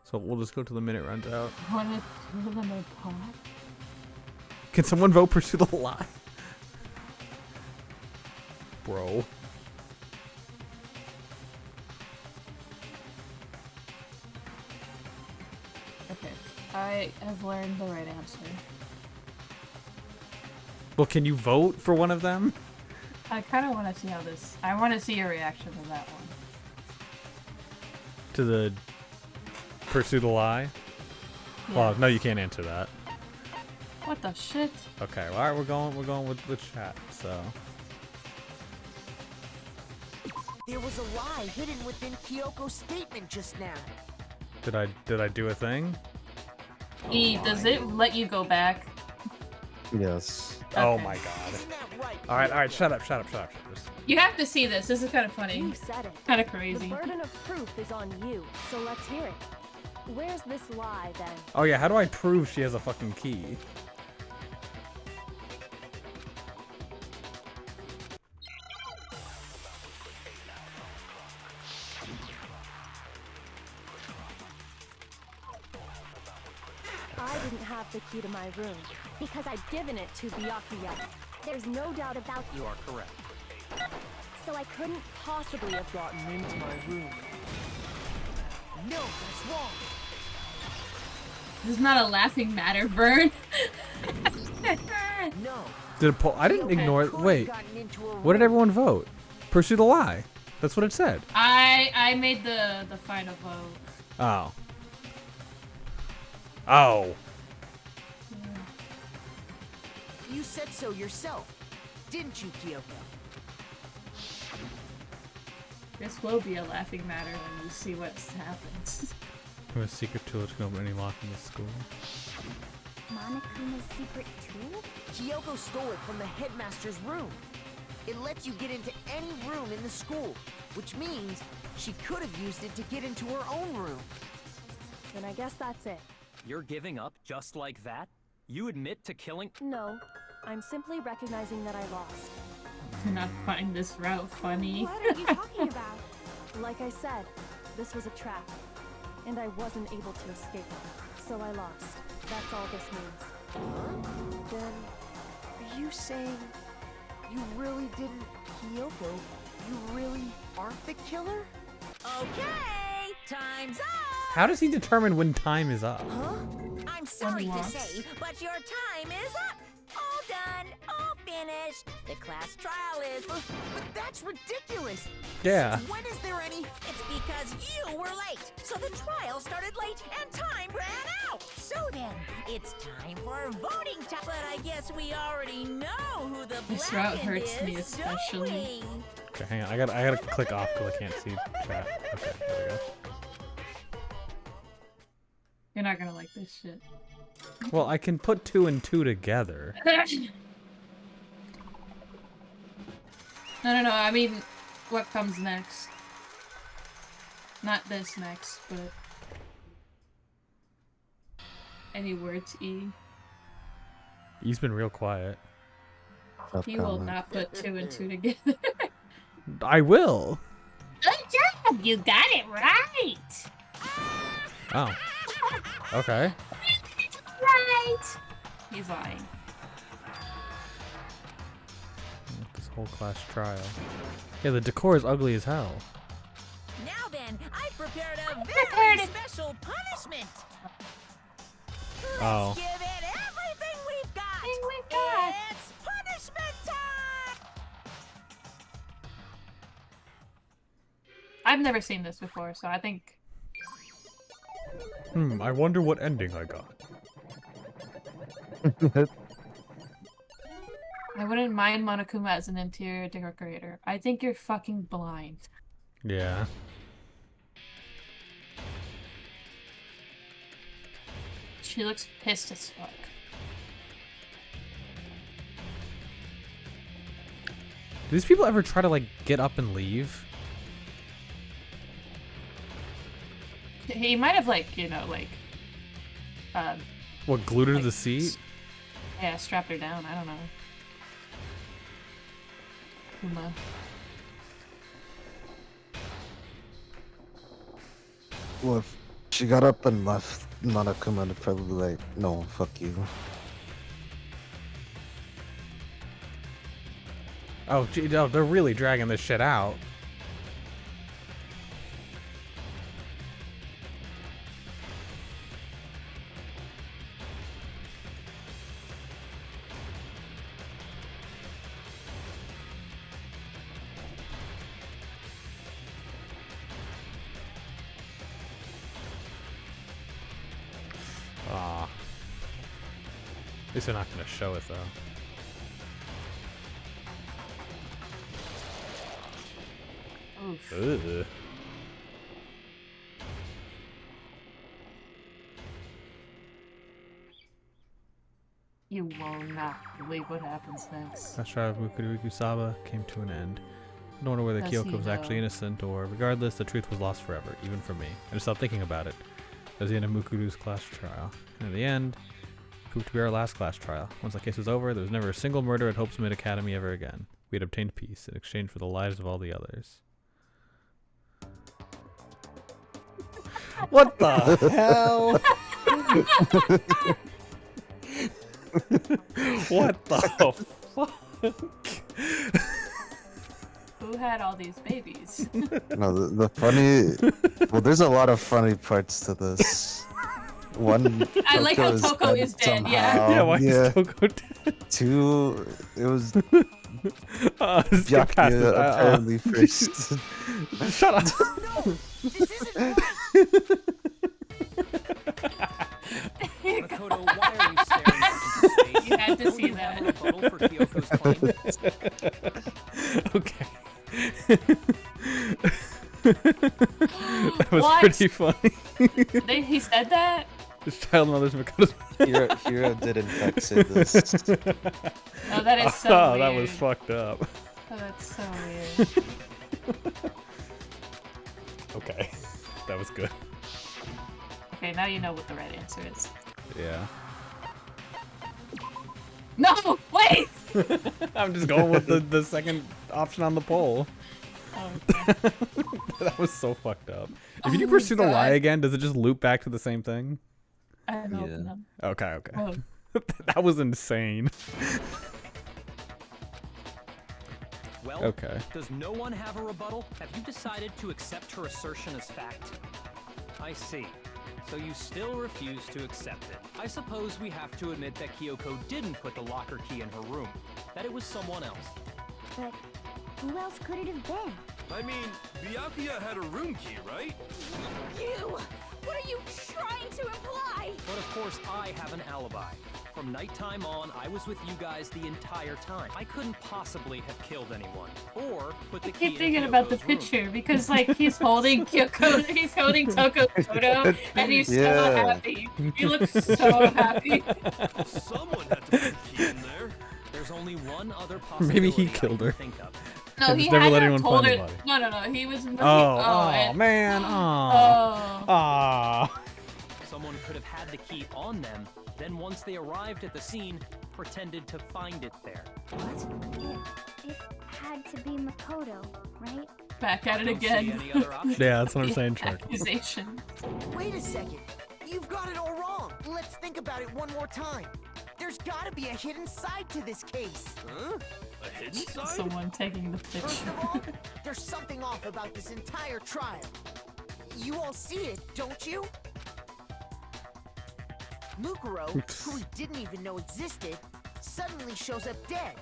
So we'll just go till the minute runs out. 1 or 2 of them are bots? Can someone vote Pursue the Lie? Bro. Okay, I have learned the right answer. Well, can you vote for one of them? I kind of want to see how this... I want to see your reaction to that one. To the Pursue the Lie? Yeah. Well, no, you can't answer that. What the shit? Okay, well, alright, we're going with the chat, so... There was a lie hidden within Kyoko's statement just now. Did I do a thing? Does it let you go back? Yes. Oh Okay. my god. Isn't that right? Alright, shut up. Just- You have to see this. This is kind of funny. You said it. Kind of crazy. The burden of proof is on you, so let's hear it. Where's this lie, then? Oh yeah, how do I prove she has a fucking key? I didn't have the key to my room because I'd given it to Byakuya. There's no doubt about You are correct. so I couldn't possibly have gotten into my room. No, that's wrong. This is not a laughing matter, Vern. No. Did it pull? I didn't Okay. ignore it. Could've Wait, gotten into a what did room. everyone vote? Pursue the Lie. That's what it said. I made the final vote. Oh. Oh. You said so yourself, didn't you, Kyoko? This will be a laughing matter when you see what happens. I have a secret tool to open any lock in the school. Monokuma's secret tool? Kyoko stole it from the headmaster's room. It lets you get into any room in the school, which means she could have used it to get into her own room. Then I guess that's it. You're giving up just like that? You admit to killing... No, I'm simply recognizing that I lost. Do not find this route funny. What are you talking about? Like I said, this was a trap, and I wasn't able to escape. So I lost. That's all this means. Huh? Then, are you saying you really didn't, Kyoko? You really aren't the killer? Okay, time's up! How does he determine when time is up? Huh? I'm sorry to Unlocked. say, but your time is up! All done, all finished. The class trial is... But that's ridiculous! Yeah. Since when is there any... It's because you were late, so the trial started late and time ran out. So then, it's time for voting time. But I guess we already know who the This route blackened hurts me is, especially. don't we? Okay, hang on. I gotta click off because I can't see chat. Okay, there we go. You're not gonna like this shit. Well, I can put 2 and 2 together. No. I mean, what comes next? Not this next, but any words, E. He's been real quiet. He will not put 2 and 2 together. I will. Good job! You got it right! Oh. Okay. Right! He's lying. This whole class trial. Yeah, the decor is ugly as hell. Now then, I've prepared a very special punishment! Oh. Let's give it everything we've got! It's punishment time! I've never seen this before, so I think... I wonder what ending I got. I wouldn't mind Monokuma as an interior decorator. I think you're fucking blind. Yeah. She looks pissed as fuck. Do these people ever try to, like, get up and leave? He might have, like, you know, like... What, glued her to like, the seat? Yeah, strapped her down. I don't know. Kuma. Well, if she got up and left, Monokuma would probably be like, no, fuck you. Oh, gee, oh, they're really dragging this shit out. Ah. At least they're not going to show it, though. Oof. Ugh. You will not believe what happens next. Last trial of Mukuru Saba came to an end. I don't know whether Does Kyoko he was actually know? innocent or, regardless, the truth was lost forever, even for me. I just stopped thinking about it. That was the end of Mukuru's class trial. And in the end, it proved to be our last class trial. Once the case was over, there was never a single murder at Hope's Mid Academy ever again. We had obtained peace in exchange for the lives of all the others. What the hell? What the fuck? Who had all these babies? No, the funny... Well, there's a lot of funny parts to this. One, I like how Toko is dead, yeah. somehow. Yeah, why is Toko dead? Two, it was... Skip past Byakuya it. apparently first. Shut up. No! This isn't right! Makoto, why are you staring off into space? You had to Don't see you have a that. rebuttal for Kyoko's claim? Okay. That was What? pretty funny. He said that? This child mother's Makoto's. Hiro did in fact say this. Oh, that is so Oh, weird. that was fucked up. Oh, that's so weird. Okay. That was good. Okay, now you know what the right answer is. Yeah. No! Wait! I'm just going with the second option on the poll. Oh, okay. That was so fucked up. If Oh you my pursue the lie God. again, does it just loop back to the same thing? I hope Yeah. not. Okay, okay. Oh. That was insane. Well, Okay. does no one have a rebuttal? Have you decided to accept her assertion as fact? I see. So you still refuse to accept it. I suppose we have to admit that Kyoko didn't put the locker key in her room. That it was someone else. But who else could it have been? I mean, Byakuya had a room key, right? You! What are you trying to imply? But of course I have an alibi. From nighttime on, I was with you guys the entire time. I couldn't possibly have killed anyone, or put the I key keep in thinking about the Kyoko's room. picture because like he's holding Kyoko, he's holding Toko's photo, and he's so Yeah. happy. He looks so happy. Someone had to put the key in there. There's only one other possibility Maybe he I killed can her. think of. No, And he just never had let to anyone have told find her. the No, he was. Oh, and- man. Oh. Aw. Someone could have had the key on them, then once they arrived at the scene, pretended to find it there. It had to be Makoto, right? Back at it Don't see again. any other option. Yeah, that's what I'm saying, Shark. Accusation. Wait a second. You've got it all wrong. Let's think about it one more time. There's gotta be a hidden side to this case. Huh? A hidden side? Someone taking the First picture. of all, there's something off about this entire trial. You all see it, don't you? Mukuro, who we didn't even know existed, suddenly shows up dead.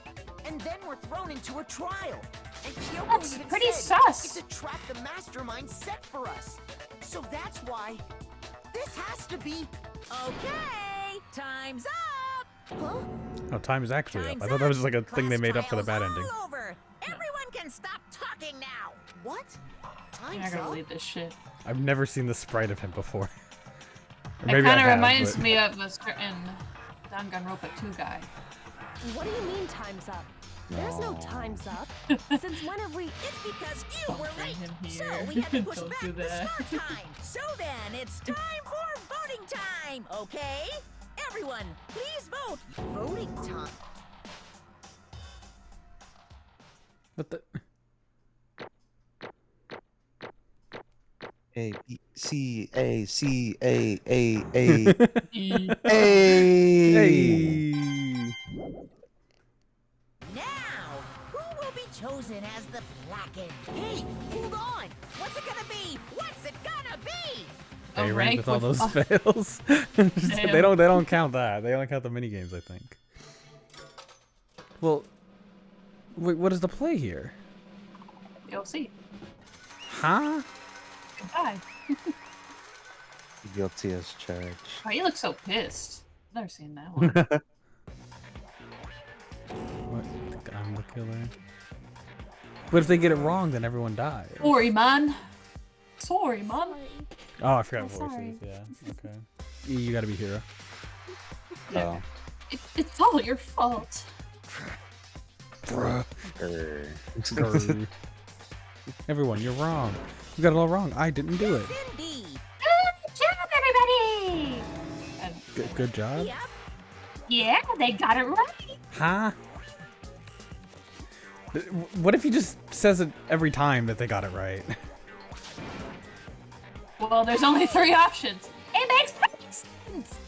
And then we're thrown into a trial. And Kyoko That's even pretty said sus. it's a trap the mastermind set for us. So that's why this has to be... Okay, time's up! Huh? Oh, time is actually up. Time's I thought that was just like a up. thing they made up for the Class bad trial's ending. all over. Everyone can stop talking now. What? I'm not Time's gonna up? believe this shit. I've never seen the sprite of him before. Or It maybe I kind of have, reminds but- me of a certain Danganronpa 2 guy. What do you mean time's up? There's no time's up. Since when have we... It's because you Don't were bring late, him so here. we had to push Don't back do the that. start time. So then, it's time for voting time, okay? Everyone, please vote. Voting time. What the? A B C A C A A A E. A. Hey. Now, who will be chosen as the blackened? Hey, hold on. What's it gonna be? What's it gonna be? A A rank rank with all with those all- fails. they Damn. don't count that. They only count the mini games, I think. Well, wait, what is the play here? You'll see. Huh? Bye. Guilty as charged. Oh, you look so pissed. Never seen that one. What? I'm the killer. But if they get it wrong, then everyone dies. Sorry, man. Sorry, man. Oh, I forgot I'm voices. sorry. Yeah. Okay. You gotta be hero. Oh. It's all your fault. Bruh. Grr. Grr. Everyone, you're wrong. You got it all wrong. I didn't do it. Indeed. Good job, everybody! Good job. Yep. Yeah, they got it right. Huh? What if he just says it every time that they got it right? Well, there's only 3 options. It makes perfect sense.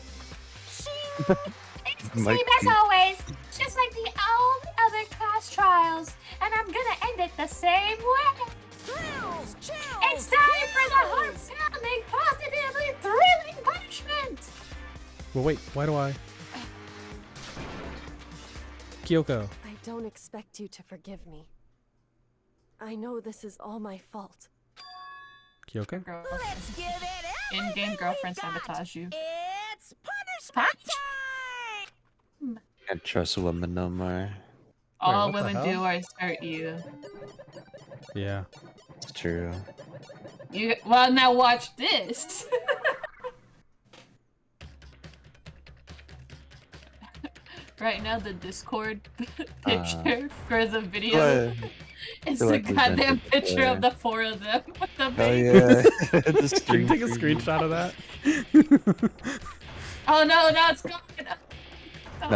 It's the Might same as be. always, just like the old other class trials, and I'm gonna end it the same way. Thrills, chills, It's time for the thrills. heart-pounding, positively thrilling punishment. Well, wait. Why do I? Kyoko. I don't expect you to forgive me. I know this is all my fault. Kyoko? Let's give it In-game everything girlfriend we got. sabotage you. It's punishment time! Can't trust women no more. All what the women hell? do is hurt you. Yeah. It's true. You well now watch this. Right now the Discord picture for the video is feel the like we've goddamn been picture before. of the 4 of them with the Oh baby. yeah. The Can you stream take a preview. screenshot of that? Oh no, it's gone.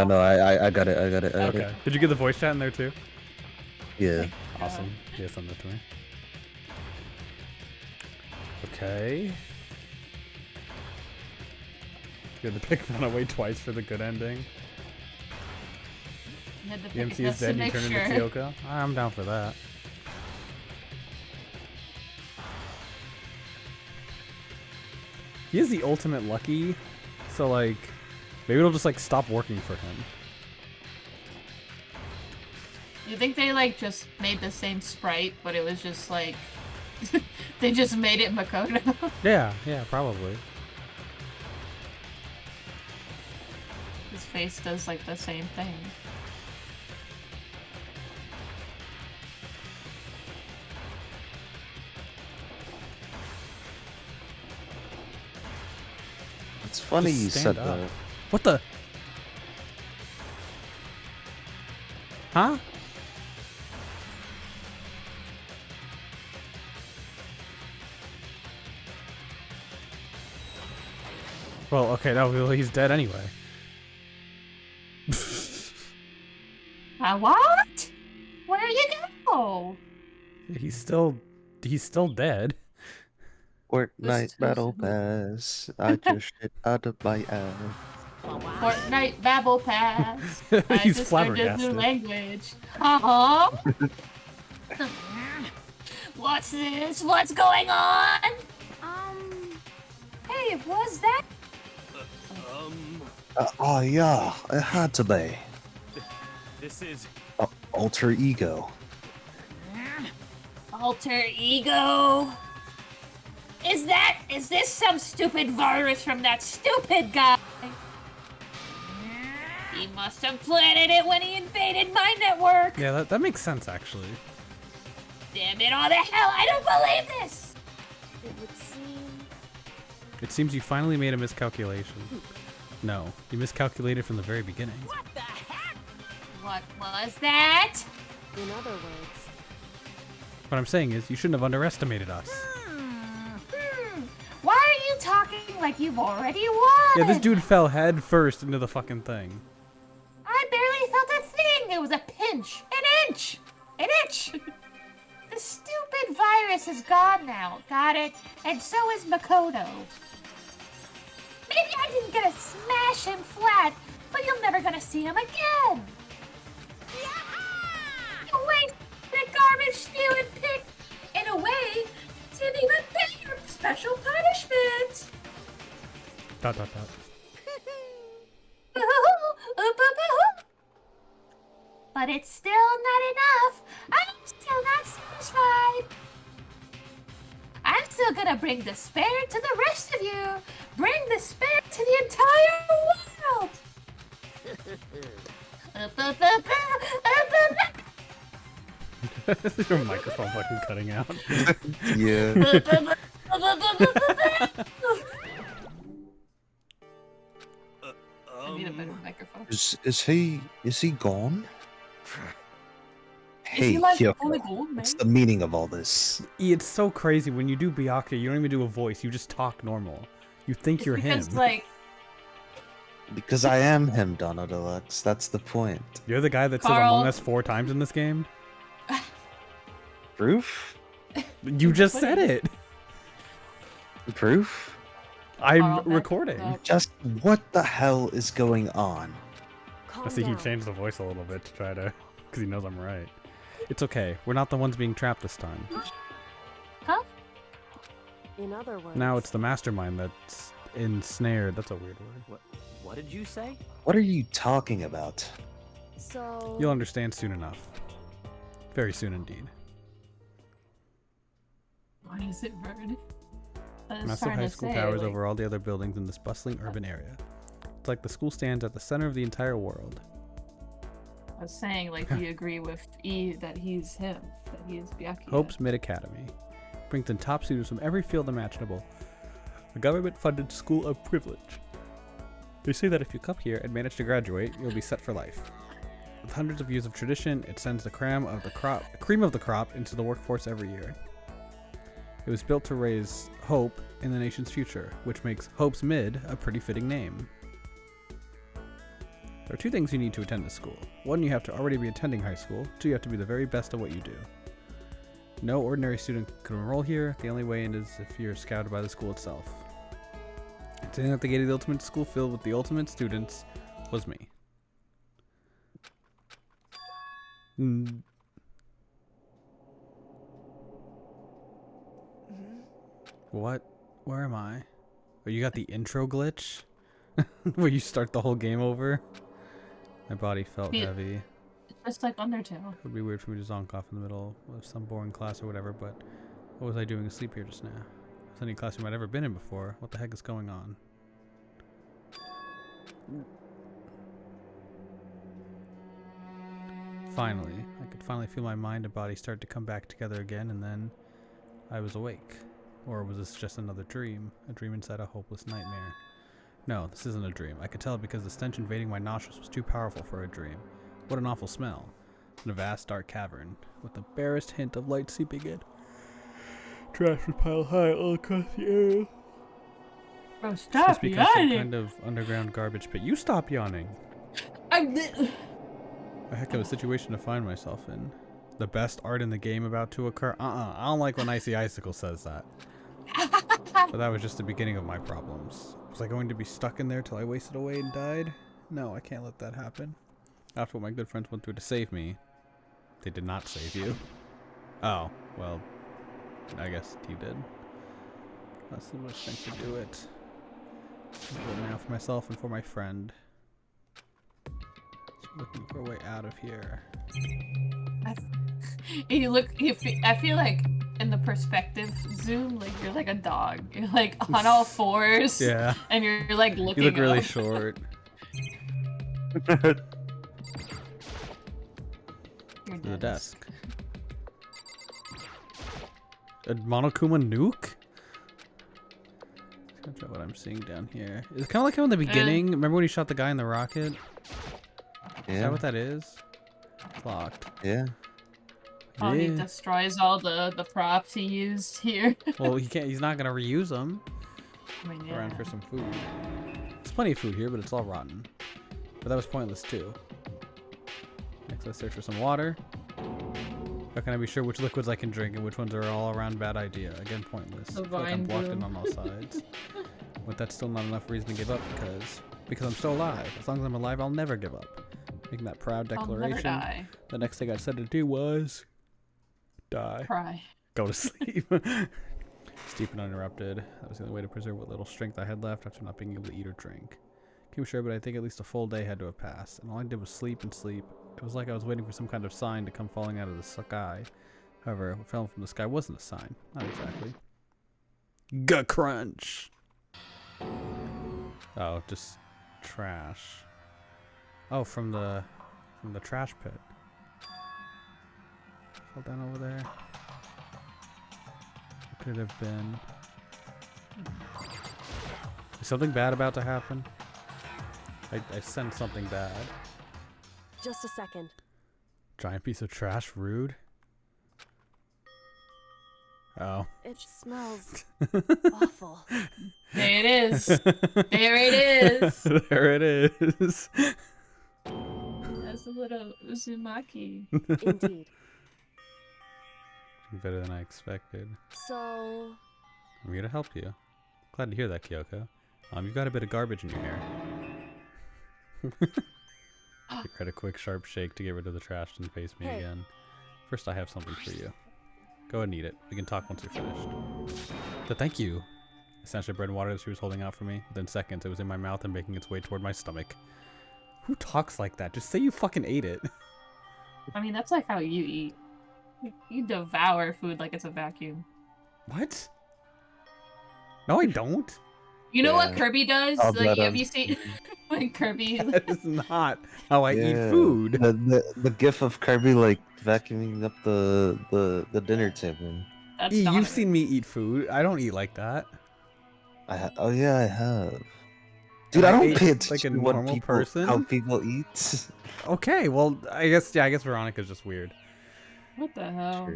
No, I got it. I got it. I got Okay. it. Did you get the voice chat in there too? Yeah. Awesome. Yeah, send that to me. Okay. You had to pick one away twice for the good ending. You had to The pick MC it is just to dead, you make turn sure. into Kyoko. I'm down for that. He is the ultimate lucky, so like, maybe it'll just like stop working for him. You think they like just made the same sprite, but it was just like they just made it Makoto? Yeah, probably. his face does like the same thing. It's funny Just you stand said up. that. What the? Huh? Well, okay, no, well, he's dead anyway. What? Where you go? He's still dead. Fortnite Battle Pass. I just shit out of my ass. Fortnite Babble Pass. I He's just learned a new flabbergasted. language. Uh-huh. What's this? What's going on? Hey, what's that? Oh yeah, it had to be. This is... Alter ego. Alter ego? Is this some stupid virus from that stupid guy? He must have planted it when he invaded my network. Yeah, that makes sense actually. Damn it all to hell, I don't believe this! It would seem. It seems you finally made a miscalculation. No, you miscalculated from the very beginning. What the heck? What was that? In other words, What I'm saying is, you shouldn't have underestimated us. Why are you talking like you've already won? Yeah, this dude fell head first into the fucking thing. I barely felt a thing. It was a pinch. An inch. An inch. The stupid virus is gone now. Got it? And so is Makoto. Maybe I didn't get to smash him flat, but you're never gonna see him again. You wasted the garbage spewing pig. In a way, it's an even bigger special punishment. Dot dot dot. But it's still not enough. I'm still not satisfied. I'm still gonna bring despair to the rest of you. Bring despair to the entire world. Your microphone fucking cutting out. Yeah. I need a better microphone. Is he gone? Is he Hey, like Kyoko, fully gone, man? what's the meaning of all this? It's so crazy when you do Byakuya, you don't even do a voice, you just talk normal. You think It's you're because, him. like, Because I am him, Donna Deluxe. That's the point. You're the guy that says Carl. Among Us 4 times in this game? Proof? You just said it! Proof? I'm Carl, recording. Just what the hell is going on? I see he changed the voice a little bit to try to... because he knows I'm right. It's okay. We're not the ones being trapped this time. huh? in other words. Now it's the mastermind that's ensnared. That's a weird word. What did you say? What are you talking about? So. You'll understand soon enough. Very soon indeed. Why is it bird? Massive high school towers over all the other buildings in this bustling urban area. It's like the school stands at the center of the entire world. I was saying, like, do you agree with E that he's him? That he is Byakuya? Hope's Mid Academy brings in top students from every field imaginable. A government-funded school of privilege. They say that if you come here and manage to graduate, you'll be set for life. With hundreds of years of tradition, it sends the cream of the crop into the workforce every year. It was built to raise hope in the nation's future, which makes Hope's Mid a pretty fitting name. There are two things you need to attend this school. One, you have to already be attending high school. Two, you have to be the very best at what you do. No ordinary student can enroll here. The only way in is if you're scouted by the school itself. Sitting at the gate of the ultimate school filled with the ultimate students was me. What? Where am I? Oh, you got the intro glitch? Where you start the whole game over? My body felt heavy. Just like Undertale. It would be weird for me to zonk off in the middle of some boring class or whatever, but what was I doing asleep here just now? Is any classroom I'd ever been in before? What the heck is going on? Finally, I could finally feel my mind and body start to come back together again, and then I was awake. Or was this just another dream? A dream inside a hopeless nightmare? No, this isn't a dream. I could tell because the stench invading my nostrils was too powerful for a dream. What an awful smell. In a vast dark cavern, with the barest hint of light seeping in. Trash was piled high all across the area. Bro, stop This becomes some yawning! kind of underground garbage pit. You stop yawning. A heck of a situation to find myself in. The best art in the game about to occur? I don't like when Icy Icicle says that. But that was just the beginning of my problems. Was I going to be stuck in there till I wasted away and died? No, I can't let that happen. After what my good friends went through to save me, they did not save you. Oh, well, I guess you did. That's the most thing to do it. I'll do it now for myself and for my friend. Just looking for a way out of here. I feel like in the perspective zoom, like you're like a dog. You're like on all fours. Yeah. And you're like looking You look really up. short. Your To the desk. desk. A Monokuma nuke? Let's check what I'm seeing down here. It's kind of like how in the beginning. Remember when he shot the guy in the rocket? Yeah. Is that what that is? It's locked. Yeah. Oh, he Yeah. destroys all the props he used here. Well, he can't. He's not gonna reuse them. I mean, Around yeah. for some food. There's plenty of food here, but it's all rotten. But that was pointless too. Next, let's search for some water. How can I be sure which liquids I can drink and which ones are all around bad idea? Again, pointless. I feel like I'm blocked in on all sides. But that's still not enough reason to give up because I'm still alive. As long as I'm alive, I'll never give up. Making that proud declaration. I'll never die. The next thing I said to do was die. Cry. Go to sleep. Steep and uninterrupted. That was the only way to preserve what little strength I had left after not being able to eat or drink. Can't be sure, but I think at least a full day had to have passed, and all I did was sleep and sleep. It was like I was waiting for some kind of sign to come falling out of the sky. However, what fell from the sky wasn't a sign. Not exactly. Gut crunch. Oh, just trash. Oh, from the trash pit. Fall down over there. What could it have been? Is something bad about to happen? I sense something bad. Just a second. Giant piece of trash, rude. Oh. It smells awful. There it is. There it is. There it is. That's a little Uzumaki. Indeed. Better than I expected. So, I'm here to help you. Glad to hear that, Kyoko. You've got a bit of garbage in your hair. You had a quick, sharp shake to get rid of the trash and face me again. First, I have something for you. Go ahead and eat it. We can talk once you're finished. So thank you. I snatched the bread and water that she was holding out for me. Within seconds, it was in my mouth and making its way toward my stomach. Who talks like that? Just say you fucking ate it. I mean, that's like how you eat. You devour food like it's a vacuum. What? No, I don't. You know what Kirby does? I'll Like, let have him. you seen when Kirby? That is not how I eat food. The gif of Kirby like vacuuming up the dinner table. That's You've Donovan. seen me eat food. I don't eat like that. Oh yeah, I have. Dude, I I don't ate pay like attention a to what normal people, person. how people eat. Okay, well, I guess Veronica's just weird. What the hell?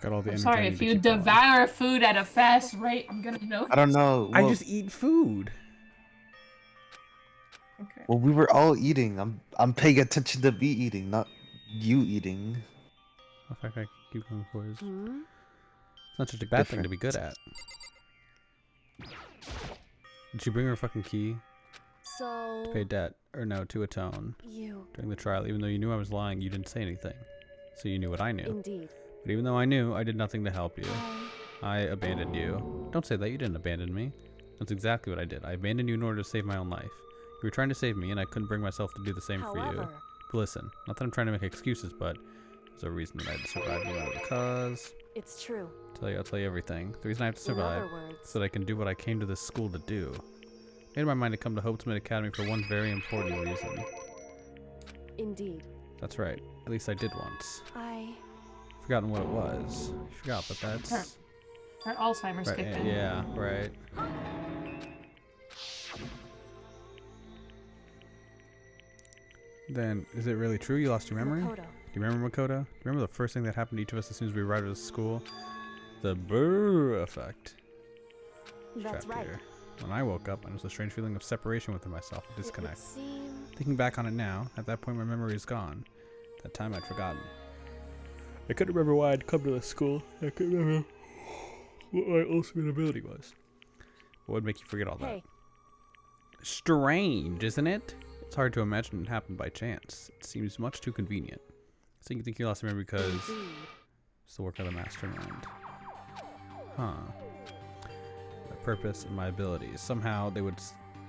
Got all the I'm energy I sorry, need if to you keep going. devour food at a fast rate, I'm gonna know. I don't know. I Well, just eat food. Okay. well, we were all eating. I'm paying attention to me eating, not you eating. In fact, I keep going for it. hmm? It's not such a bad thing to be good at. Did she bring her fucking key So, to pay debt? Or no, to atone? you. During the trial, even though you knew I was lying, you didn't say anything. So you knew what I knew. Indeed. But even though I knew, I did nothing to help you. I abandoned you. Don't say that, you didn't abandon me. That's exactly what I did. I abandoned you in order to save my own life. You were trying to save me, and I couldn't bring myself to do the same for you. However, But listen, not that I'm trying to make excuses, but there's a reason that I had to survive no matter the cause. it's true. I'll tell you everything. The reason I have to In survive other words, so that I can do what I came to this school to do. I made up my mind to come to Hopesmith Academy for one very important reason. indeed. That's right. At least I did once. I... Forgotten what it was. I forgot, but that's... Her Alzheimer's Right, kicked in. yeah, right. Then, is it really true you lost your memory? Makoto. Do you remember Makoto? Do you remember the first thing that happened to each of us as soon as we arrived at school? The brrr effect. That's Trapped right. here. When I woke up, it was a strange feeling of separation within myself, a It would disconnect. seem... Thinking back on it now, at that point my memory is gone. That time I'd forgotten. I couldn't remember why I'd come to this school. I couldn't remember what my ultimate ability was. What would make you forget all that? Hey, Strange, isn't it? It's hard to imagine it happened by chance. It seems much too convenient. So you think you lost your memory because indeed. it's the work of the mastermind. Huh. My purpose and my abilities. Somehow they would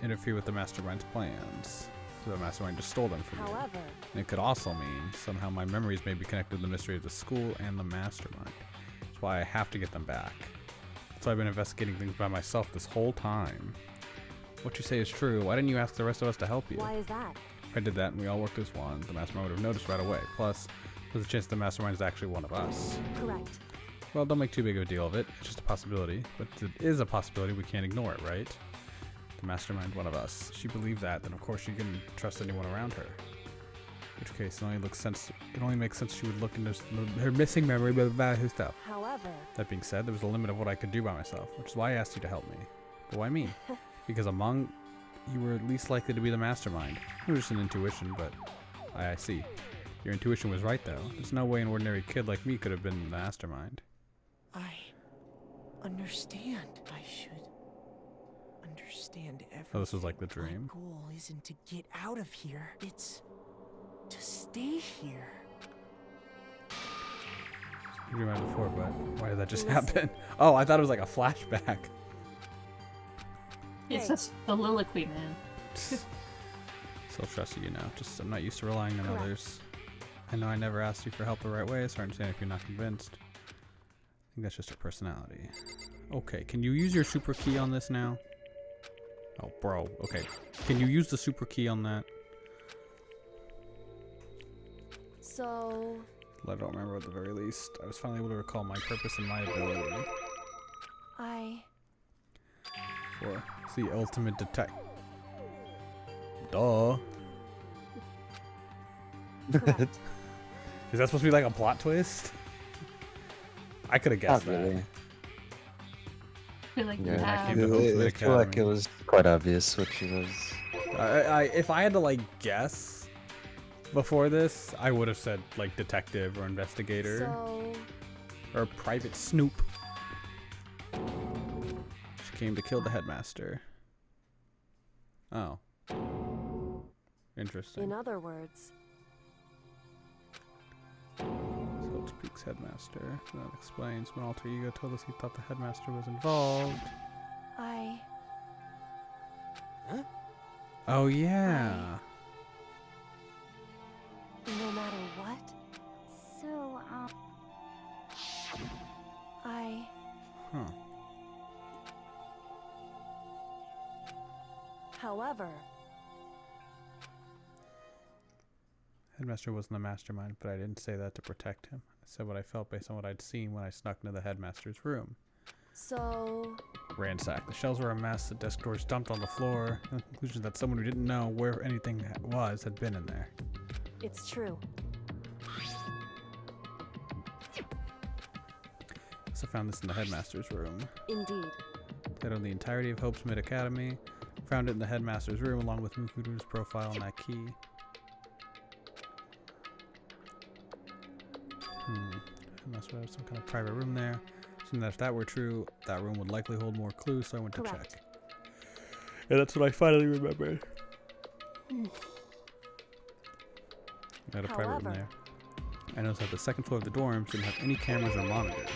interfere with the mastermind's plans. So the mastermind just stole them from me. However, And it could also mean somehow my memories may be connected to the mystery of the school and the mastermind. That's why I have to get them back. That's why I've been investigating things by myself this whole time. What you say is true. Why didn't you ask the rest of us to help you? why is that? If I did that and we all worked as one, the mastermind would have noticed right away. Plus, there's a chance the mastermind is actually one of us. Correct. Well, don't make too big of a deal of it. It's just a possibility. But it is a possibility. We can't ignore it, right? The mastermind, one of us. If she believed that, then of course she couldn't trust anyone around her. In which case, it only makes sense she would look into her missing memory, blah, blah, blah, her stuff. However, That being said, there was a limit of what I could do by myself, which is why I asked you to help me. But why me? Because among you were least likely to be the mastermind. It was just an intuition, but I see. Your intuition was right, though. There's no way an ordinary kid like me could have been the mastermind. I understand. I should understand everything. Oh, this was like the dream. My goal isn't to get out of here. It's to stay here. You dreamed that before, but why did that just happen? Oh, I thought it was like a flashback. It's just the Soliloquy Man. So trusty, you know. Just I'm not used to relying on Correct. others. I know I never asked you for help the right way, so I understand if you're not convinced. I think that's just her personality. Okay, can you use your super key on this now? Oh, bro. Okay. Can you use the super key on that? so... I don't remember at the very least. I was finally able to recall my purpose and my ability I... for the ultimate detect. Duh. Correct. Is that supposed to be like a plot twist? I could have guessed Not really. that. I feel like Yeah, I yeah. came to the Ultimate I feel like Academy. it was quite obvious what she was. If I had to like guess before this, I would have said like detective or investigator So... or private snoop. She came to kill the headmaster. Oh. Interesting. In other words, Silk Peak's headmaster. That explains when Alter Ego told us he thought the headmaster was involved. I... Oh yeah. No matter what, So, I... Huh. However, Headmaster wasn't the mastermind, but I didn't say that to protect him. I said what I felt based on what I'd seen when I snuck into the headmaster's room. so... Ransacked. The shelves were a mess, the desk drawers dumped on the floor, and the conclusion that someone who didn't know where anything was had been in there. It's true. So I found this in the headmaster's room. Indeed. Played on the entirety of Hope's Mid Academy. Found it in the headmaster's room along with Mukuru's profile and that key. Headmaster would have some kind of private room there. Assuming that if that were true, that room would likely hold more clues, so I went to Correct. check. And that's what I finally remembered. I had a private room However- there. I noticed that the second floor of the dorms didn't have any cameras or monitors.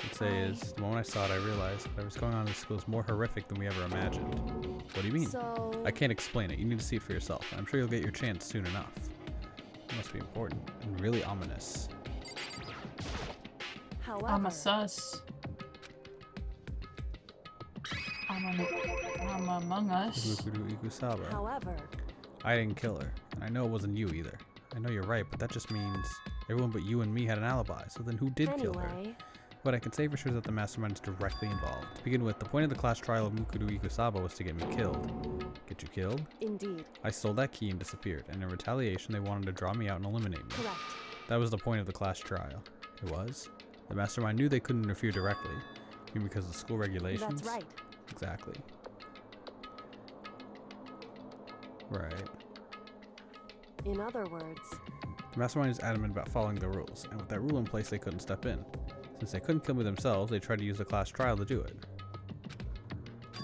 I'd say is, the moment I saw it, I realized whatever's going on in the school is more horrific than we ever imagined. What do you mean? So... I can't explain it. You need to see it for yourself. I'm sure you'll get your chance soon enough. It must be important and really ominous. However... I'm a sus. I'm among us. Mukuru Ikusaba. However... I didn't kill her, and I know it wasn't you either. I know you're right, but that just means everyone but you and me had an alibi, so then who did kill her? What I can say for sure is that the mastermind is directly involved. To begin with, the point of the class trial of Mukuru Ikusaba was to get me killed. Get you killed? Indeed. I stole that key and disappeared, and in retaliation they wanted to draw me out and eliminate me. Correct. That was the point of the class trial. It was? The mastermind knew they couldn't interfere directly. You mean because of the school regulations? That's right. Exactly. Right. In other words, the mastermind is adamant about following the rules, and with that rule in place they couldn't step in. Since they couldn't kill me themselves, they tried to use the class trial to do it.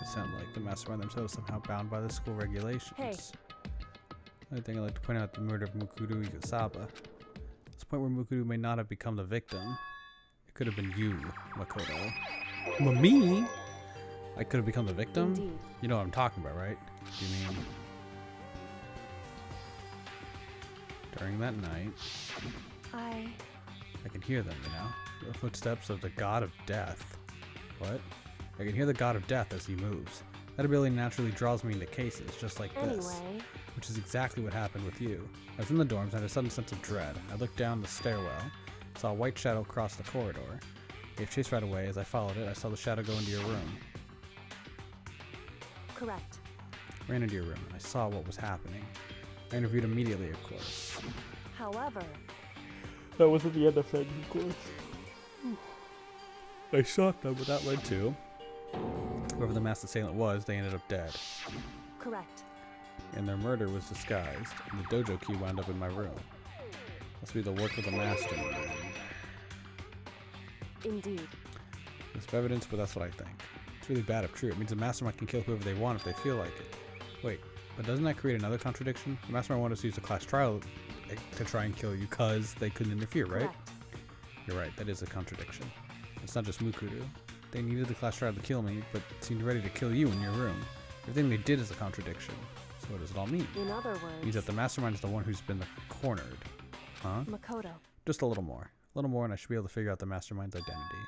It sounds like the mastermind themselves somehow bound by the school regulations. Hey. Another thing I'd like to point out the murder of Mukuru Ikusaba. This point where Mukuru may not have become the victim. It could have been you, Makoto. Me? I could have become the victim? Indeed. You know what I'm talking about, right? You mean... during that night... I can hear them, you know? The footsteps of the god of death. What? I can hear the god of death as he moves. That ability naturally draws me into cases, just like this. Which is exactly what happened with you. I was in the dorms and had a sudden sense of dread. I looked down the stairwell, saw a white shadow cross the corridor. Gave chase right away. As I followed it, I saw the shadow go into your room. Correct. Ran into your room and I saw what was happening. I interviewed immediately, of course. However... that wasn't the end of things, of course. I shot them, but that led to... whoever the masked assailant was, they ended up dead. Correct. And their murder was disguised, and the dojo key wound up in my room. Must be the work of the master. Indeed. There's evidence, but that's what I think. It's really bad if true. It means the mastermind can kill whoever they want if they feel like it. Wait, but doesn't that create another contradiction? The mastermind wanted us to use a class trial to try and kill you because they couldn't interfere, right? Correct. You're right, that is a contradiction. It's not just Mukuru. They needed the class trial to kill me, but seemed ready to kill you in your room. Everything they did is a contradiction. So what does it all mean? In other words... It means that the mastermind is the one who's been cornered. Huh? Makoto. Just a little more. A little more and I should be able to figure out the mastermind's identity.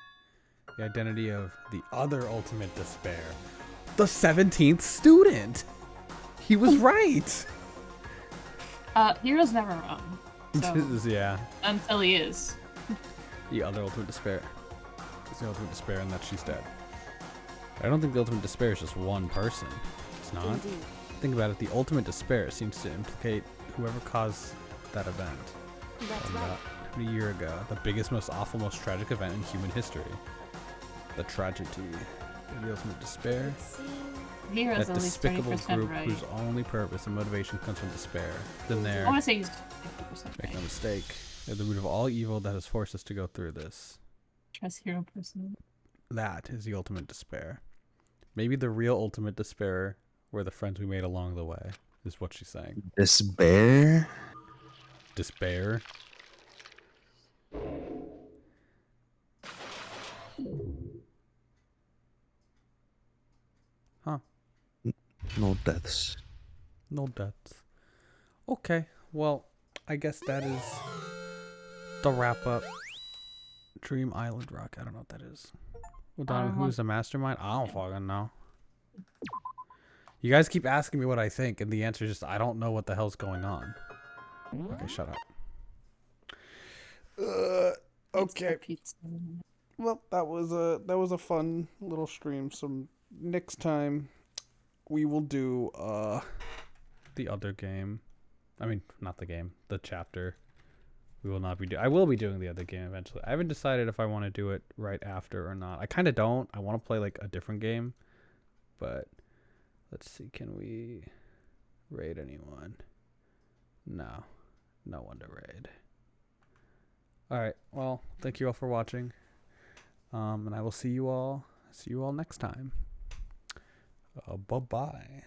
The identity of the other ultimate despair. The 17th student! He was right! Hero's never wrong. So, yeah. until he is. The other ultimate despair. It's the ultimate despair and that she's dead. I don't think the ultimate despair is just one person. It's not. Indeed. Think about it, the ultimate despair seems to implicate whoever caused that event. That's right. About a year ago. The biggest, most awful, most tragic event in human history. The tragedy. The ultimate despair. Hero's That at least despicable 30% group right. whose only purpose and motivation comes from despair. Then there. I want to say he's 50% Make right. no mistake. They're the root of all evil that has forced us to go through this. Trust hero person. That is the ultimate despair. Maybe the real ultimate despair were the friends we made along the way, is what she's saying. Despair? Despair? Huh. No deaths. No deaths. Okay, well, I guess that is the wrap up. Dream Island Rock. I don't know what that is. Well, Donna, who's the mastermind? I don't fucking know. You guys keep asking me what I think, and the answer is just I don't know what the hell's going on. Okay, shut up. Okay. Well, that was a fun little stream. So next time we will do the other game. I mean, not the game, the chapter. We will not be I will be doing the other game eventually. I haven't decided if I want to do it right after or not. I kind of don't. I want to play like a different game. But let's see, can we raid anyone? No. No one to raid. Alright, well, thank you all for watching. And I will see you all next time. Bye-bye.